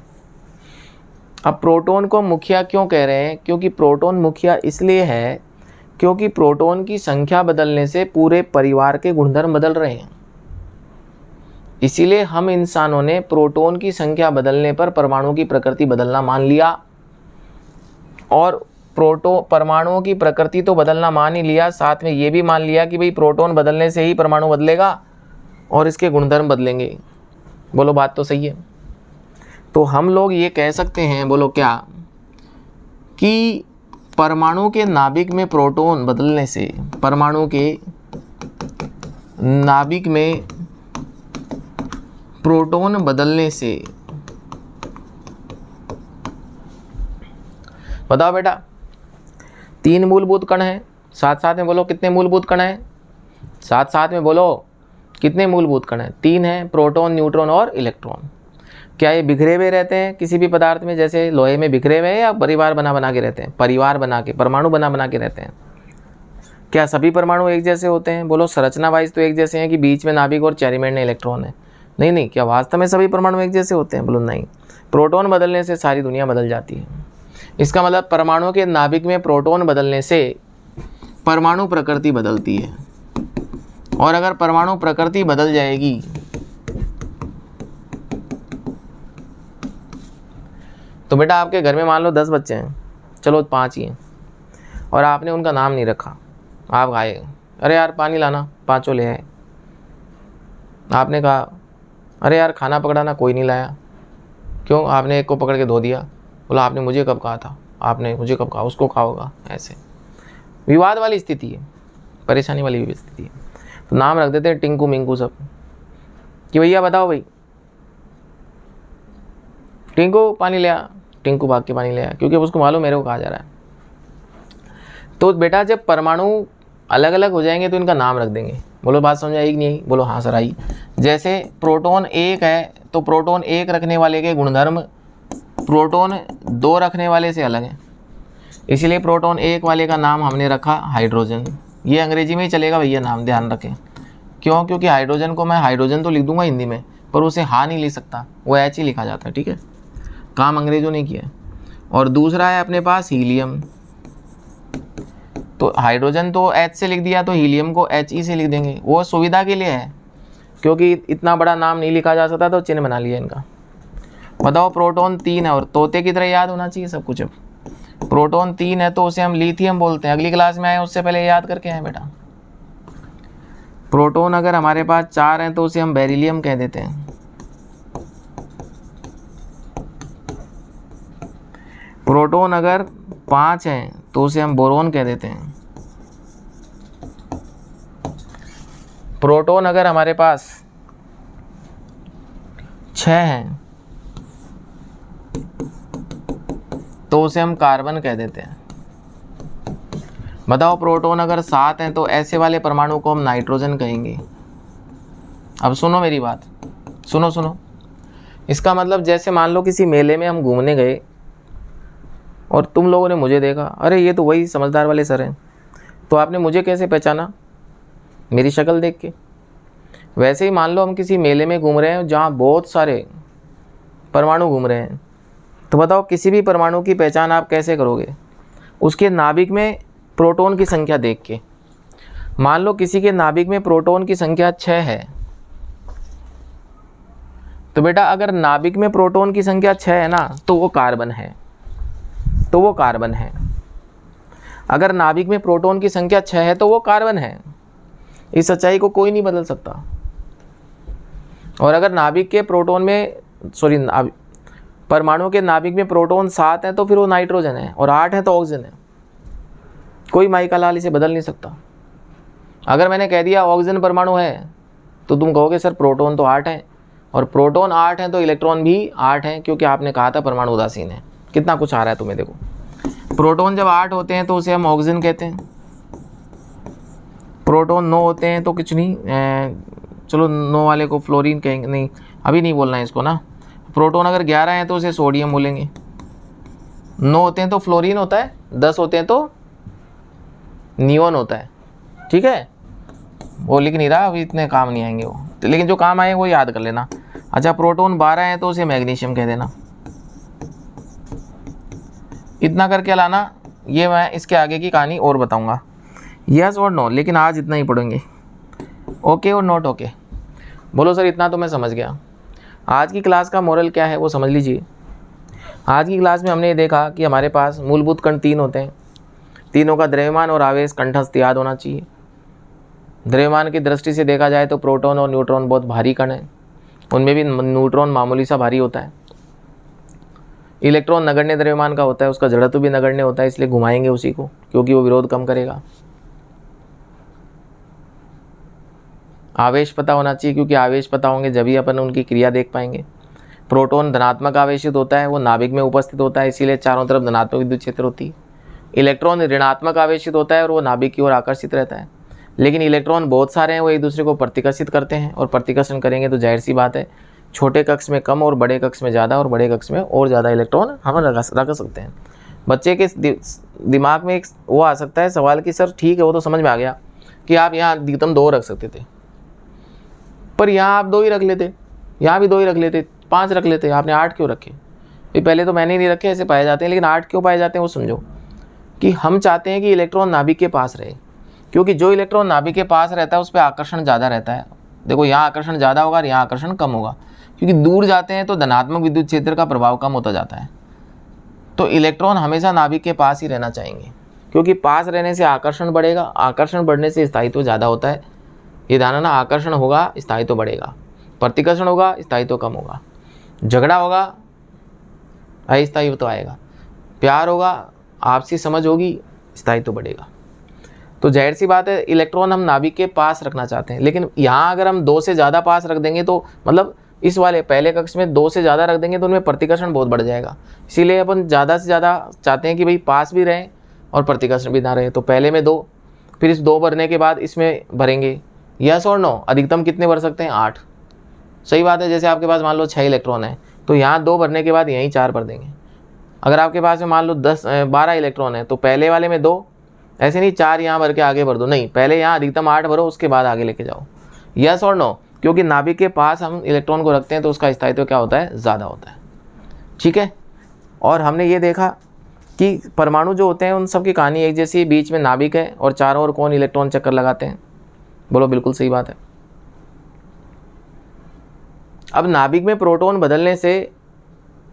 अब प्रोटॉन को मुखिया क्यों कह रहे हैं? क्योंकि प्रोटॉन मुखिया इसलिए है क्योंकि प्रोटॉन की संख्या बदलने से पूरे परिवार के गुणधर्म बदल रहे हैं। इसीलिए हम इंसानों ने प्रोटॉन की संख्या बदलने पर परमाणु की प्रकृति बदलना मान लिया, और परमाणुओं की प्रकृति तो बदलना मान ही लिया, साथ में ये भी मान लिया कि भाई प्रोटॉन बदलने से ही परमाणु बदलेगा और इसके गुणधर्म बदलेंगे। बोलो बात तो सही है। तो हम लोग ये कह सकते हैं, बोलो क्या, कि परमाणु के नाभिक में प्रोटॉन बदलने से, परमाणु के नाभिक में प्रोटॉन बदलने से, बताओ बेटा, तीन मूलभूत कण हैं, साथ साथ में बोलो कितने मूलभूत कण हैं? साथ साथ में बोलो कितने मूलभूत कण हैं? तीन हैं, प्रोटॉन, न्यूट्रॉन और इलेक्ट्रॉन। क्या ये बिखरे हुए रहते हैं किसी भी पदार्थ में, जैसे लोहे में बिखरे हुए, या परिवार बना के रहते हैं? परिवार बना के, परमाणु बना के रहते हैं। क्या सभी परमाणु एक जैसे होते हैं? बोलो संरचना वाइज तो एक जैसे हैं कि बीच में नाभिक और चैरिमेड में इलेक्ट्रॉन है। नहीं, क्या वास्तव में सभी परमाणु एक जैसे होते हैं? बोलो नहीं। प्रोटॉन बदलने से सारी दुनिया बदल जाती है। इसका मतलब परमाणु के नाभिक में प्रोटॉन बदलने से परमाणु प्रकृति बदलती है, और अगर परमाणु प्रकृति बदल जाएगी तो बेटा आपके घर में मान लो 10 बच्चे हैं, चलो 5 ही हैं, और आपने उनका नाम नहीं रखा। आप आए, अरे यार पानी लाना, 5 ले आए। आपने कहा अरे यार खाना पकड़ाना, कोई नहीं लाया। क्यों? आपने एक को पकड़ के धो दिया। बोला आपने मुझे कब कहा था, आपने मुझे कब कहा, उसको कहा होगा। ऐसे विवाद वाली स्थिति है, परेशानी वाली भी स्थिति है। तो नाम रख देते हैं टिंकू मिंकू सब, कि भैया बताओ भाई, टिंकू पानी ले आ। टिंकू भाग के पानी ले आया, क्योंकि उसको मालूम मेरे को कहा जा रहा है। तो बेटा जब परमाणु अलग अलग हो जाएंगे तो इनका नाम रख देंगे। बोलो बात समझ आई कि नहीं? बोलो हाँ सर आई। जैसे प्रोटॉन 1 है तो प्रोटॉन 1 रखने वाले के गुणधर्म प्रोटॉन 2 रखने वाले से अलग है। इसीलिए प्रोटॉन 1 वाले का नाम हमने रखा हाइड्रोजन। ये अंग्रेजी में ही चलेगा भैया, नाम ध्यान रखें। क्यों? क्योंकि हाइड्रोजन को मैं हाइड्रोजन तो लिख दूंगा हिंदी में, पर उसे हा नहीं लिख सकता, वो एच ही लिखा जाता है। ठीक है, काम अंग्रेजों ने किया है। और दूसरा है अपने पास हीलियम। तो हाइड्रोजन तो एच से लिख दिया, तो हीलियम को एच ई से लिख देंगे, वो सुविधा के लिए है, क्योंकि इतना बड़ा नाम नहीं लिखा जा सकता तो चिन्ह बना लिया इनका। बताओ, प्रोटॉन 3 है और तोते की तरह याद होना चाहिए सब कुछ। अब प्रोटॉन 3 है तो उसे हम लिथियम बोलते हैं। अगली क्लास में आए उससे पहले याद करके आए बेटा। प्रोटॉन अगर हमारे पास 4 हैं तो उसे हम बेरिलियम कह देते हैं। प्रोटॉन अगर 5 हैं तो उसे हम बोरोन कह देते हैं। प्रोटॉन अगर हमारे पास 6 हैं तो उसे हम कार्बन कह देते हैं। बताओ, प्रोटॉन अगर 7 हैं तो ऐसे वाले परमाणु को हम नाइट्रोजन कहेंगे। अब सुनो मेरी बात, सुनो। इसका मतलब जैसे मान लो किसी मेले में हम घूमने गए और तुम लोगों ने मुझे देखा, अरे ये तो वही समझदार वाले सर हैं, तो आपने मुझे कैसे पहचाना? मेरी शक्ल देख के। वैसे ही मान लो हम किसी मेले में घूम रहे हैं जहाँ बहुत सारे परमाणु घूम रहे हैं, तो बताओ किसी भी परमाणु की पहचान आप कैसे करोगे? उसके नाभिक में प्रोटॉन की संख्या देख के। मान लो किसी के नाभिक में प्रोटॉन की संख्या 6 है, तो बेटा अगर नाभिक में प्रोटॉन की संख्या 6 है ना, तो वो कार्बन है, तो वो कार्बन है। अगर नाभिक में प्रोटॉन की संख्या 6 है तो वो कार्बन है। इस सच्चाई को कोई नहीं बदल सकता। और अगर नाभिक के प्रोटॉन में परमाणु के नाभिक में प्रोटॉन 7 है तो फिर वो नाइट्रोजन है, और 8 है तो ऑक्सीजन है। कोई माइका लाल इसे बदल नहीं सकता। अगर मैंने कह दिया ऑक्सीजन परमाणु है तो तुम कहोगे सर प्रोटॉन तो 8 है, और प्रोटॉन 8 है तो इलेक्ट्रॉन भी 8 है, क्योंकि आपने कहा था परमाणु उदासीन है। कितना कुछ आ रहा है तुम्हें, देखो। प्रोटॉन जब 8 होते हैं तो उसे हम ऑक्सीजन कहते हैं। प्रोटॉन 9 होते हैं तो कुछ नहीं, चलो 9 वाले को फ्लोरीन कहेंगे, नहीं अभी नहीं बोलना है इसको ना। प्रोटॉन अगर 11 हैं तो उसे सोडियम बोलेंगे। 9 होते हैं तो फ्लोरीन होता है, 10 होते हैं तो नियोन होता है। ठीक है, वो लिख नहीं रहा, अभी इतने काम नहीं आएंगे वो, तो लेकिन जो काम आए वो याद कर लेना। अच्छा, प्रोटॉन 12 है तो उसे मैग्नीशियम कह देना। इतना करके लाना, ये मैं इसके आगे की कहानी और बताऊंगा। यस और नो, लेकिन आज इतना ही पढ़ेंगे। ओके और नॉट ओके? बोलो सर इतना तो मैं समझ गया। आज की क्लास का मोरल क्या है वो समझ लीजिए। आज की क्लास में हमने ये देखा कि हमारे पास मूलभूत कण 3 होते हैं। तीनों का द्रव्यमान और आवेश कंठस्थ याद होना चाहिए। द्रव्यमान की दृष्टि से देखा जाए तो प्रोटॉन और न्यूट्रॉन बहुत भारी कण हैं, उनमें भी न्यूट्रॉन मामूली सा भारी होता है। इलेक्ट्रॉन नगण्य द्रव्यमान का होता है, उसका जड़त्व भी नगण्य होता है, इसलिए घुमाएंगे उसी को, क्योंकि वो विरोध कम करेगा। आवेश पता होना चाहिए, क्योंकि आवेश पता होंगे जब ही अपन उनकी क्रिया देख पाएंगे। प्रोटॉन धनात्मक आवेशित होता है, वो नाभिक में उपस्थित होता है, इसीलिए चारों तरफ धनात्मक विद्युत क्षेत्र होती है। इलेक्ट्रॉन ऋणात्मक आवेशित होता है और वो नाभिक की ओर आकर्षित रहता है। लेकिन इलेक्ट्रॉन बहुत सारे हैं, वो एक दूसरे को प्रतिकर्षित करते हैं, और प्रतिकर्षण करेंगे तो जाहिर सी बात है छोटे कक्ष में कम और बड़े कक्ष में ज़्यादा, और बड़े कक्ष में और ज़्यादा इलेक्ट्रॉन हम रख सकते हैं। बच्चे के दिमाग में एक वो आ सकता है सवाल कि सर ठीक है वो तो समझ में आ गया कि आप यहाँ अधिकतम 2 रख सकते थे, पर यहाँ आप 2 ही रख लेते, यहाँ भी 2 ही रख लेते, 5 रख लेते, आपने 8 क्यों रखे? ये पहले तो मैंने नहीं रखे, ऐसे पाए जाते हैं, लेकिन 8 क्यों पाए जाते हैं वो समझो। कि हम चाहते हैं कि इलेक्ट्रॉन नाभिक के पास रहे, क्योंकि जो इलेक्ट्रॉन नाभिक के पास रहता है उस पर आकर्षण ज़्यादा रहता है। देखो यहाँ आकर्षण ज़्यादा होगा और यहाँ आकर्षण कम होगा, क्योंकि दूर जाते हैं तो धनात्मक विद्युत क्षेत्र का प्रभाव कम होता जाता है। तो इलेक्ट्रॉन हमेशा नाभिक के पास ही रहना चाहेंगे, क्योंकि पास रहने से आकर्षण बढ़ेगा, आकर्षण बढ़ने से स्थायित्व ज़्यादा होता है। ये ध्यान रखना, आकर्षण होगा स्थायित्व बढ़ेगा, प्रतिकर्षण होगा स्थायित्व कम होगा, झगड़ा होगा अस्थायित्व आएगा, प्यार होगा आपसी समझ होगी स्थायित्व बढ़ेगा। तो जाहिर सी बात है इलेक्ट्रॉन हम नाभिक के पास रखना चाहते हैं, लेकिन यहाँ अगर हम 2 से ज़्यादा पास रख देंगे तो मतलब इस वाले पहले कक्ष में 2 से ज़्यादा रख देंगे तो उनमें प्रतिकर्षण बहुत बढ़ जाएगा। इसीलिए अपन ज़्यादा से ज़्यादा चाहते हैं कि भाई पास भी रहें और प्रतिकर्षण भी ना रहे। तो पहले में 2, फिर इस 2 भरने के बाद इसमें भरेंगे। यस और नो? अधिकतम कितने भर सकते हैं? 8। सही बात है। जैसे आपके पास मान लो 6 इलेक्ट्रॉन है तो यहाँ 2 भरने के बाद यहीं 4 भर देंगे। अगर आपके पास में मान लो 12 इलेक्ट्रॉन है तो पहले वाले में 2, ऐसे नहीं 4 यहाँ भर के आगे भर दो, नहीं, पहले यहाँ अधिकतम 8 भरो, उसके बाद आगे लेके जाओ। यस और नो? क्योंकि नाभिक के पास हम इलेक्ट्रॉन को रखते हैं तो उसका स्थायित्व क्या होता है, ज़्यादा होता है। ठीक है। और हमने ये देखा कि परमाणु जो होते हैं उन सब की कहानी एक जैसी, बीच में नाभिक है और चारों ओर कौन इलेक्ट्रॉन चक्कर लगाते हैं। बोलो बिल्कुल सही बात है। अब नाभिक में प्रोटॉन बदलने से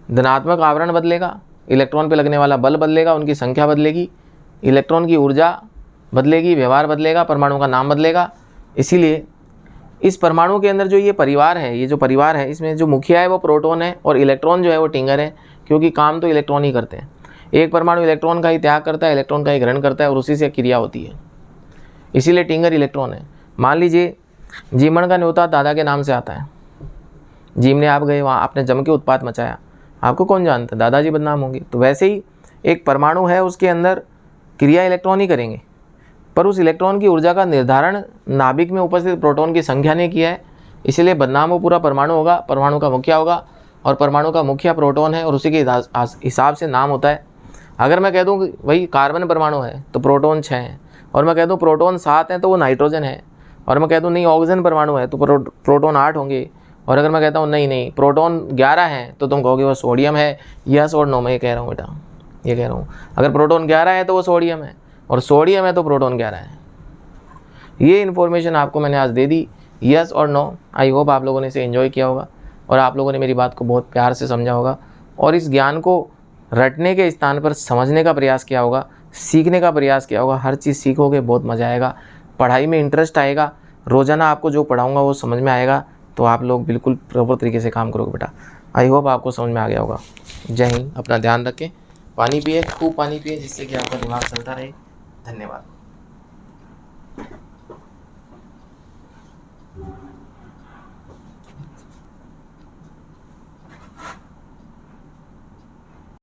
धनात्मक आवरण बदलेगा, इलेक्ट्रॉन पे लगने वाला बल बदलेगा, उनकी संख्या बदलेगी, इलेक्ट्रॉन की ऊर्जा बदलेगी, व्यवहार बदलेगा, परमाणु का नाम बदलेगा। इसीलिए इस परमाणु के अंदर जो ये परिवार है, ये जो परिवार है, इसमें जो मुखिया है वो प्रोटॉन है और इलेक्ट्रॉन जो है वो टिंगर है, क्योंकि काम तो इलेक्ट्रॉन ही करते हैं। एक परमाणु इलेक्ट्रॉन का ही त्याग करता है, इलेक्ट्रॉन का ही ग्रहण करता है और उसी से क्रिया होती है, इसीलिए टिंगर इलेक्ट्रॉन है। मान लीजिए जीमण का न्योता दादा के नाम से आता है, जीम ने आप गए वहाँ, आपने जम के उत्पात मचाया, आपको कौन जानता, दादाजी बदनाम होंगे। तो वैसे ही एक परमाणु है, उसके अंदर क्रिया इलेक्ट्रॉन ही करेंगे, पर उस इलेक्ट्रॉन की ऊर्जा का निर्धारण नाभिक में उपस्थित प्रोटॉन की संख्या ने किया है, इसलिए बदनाम वो पूरा परमाणु होगा, परमाणु का मुखिया होगा और परमाणु का मुखिया प्रोटॉन है और उसी के हिसाब से नाम होता है। अगर मैं कह दूँ भाई कार्बन परमाणु है तो प्रोटॉन 6 हैं, और मैं कह दूँ प्रोटॉन 7 हैं तो वो नाइट्रोजन है, और मैं कह दूँ नहीं ऑक्सीजन परमाणु है तो प्रोटॉन 8 होंगे, और अगर मैं कहता हूँ नहीं प्रोटॉन 11 हैं तो तुम कहोगे वो सोडियम है। यस और नो? मैं ये कह रहा हूँ बेटा, ये कह रहा हूँ, अगर प्रोटॉन 11 है तो वो सोडियम है, और सोडियम है तो प्रोटॉन 11 है। ये इन्फॉर्मेशन आपको मैंने आज दे दी। यस और नो? आई होप आप लोगों ने इसे एंजॉय किया होगा और आप लोगों ने मेरी बात को बहुत प्यार से समझा होगा और इस ज्ञान को रटने के स्थान पर समझने का प्रयास किया होगा, सीखने का प्रयास किया होगा। हर चीज़ सीखोगे, बहुत मज़ा आएगा, पढ़ाई में इंटरेस्ट आएगा, रोज़ाना आपको जो पढ़ाऊँगा वो समझ में आएगा, तो आप लोग बिल्कुल प्रॉपर तरीके से काम करोगे बेटा। आई होप आपको समझ में आ गया होगा। जय हिंद। अपना ध्यान रखें, पानी पिए, खूब पानी पिए, जिससे कि आपका दिमाग चलता रहे। धन्यवाद।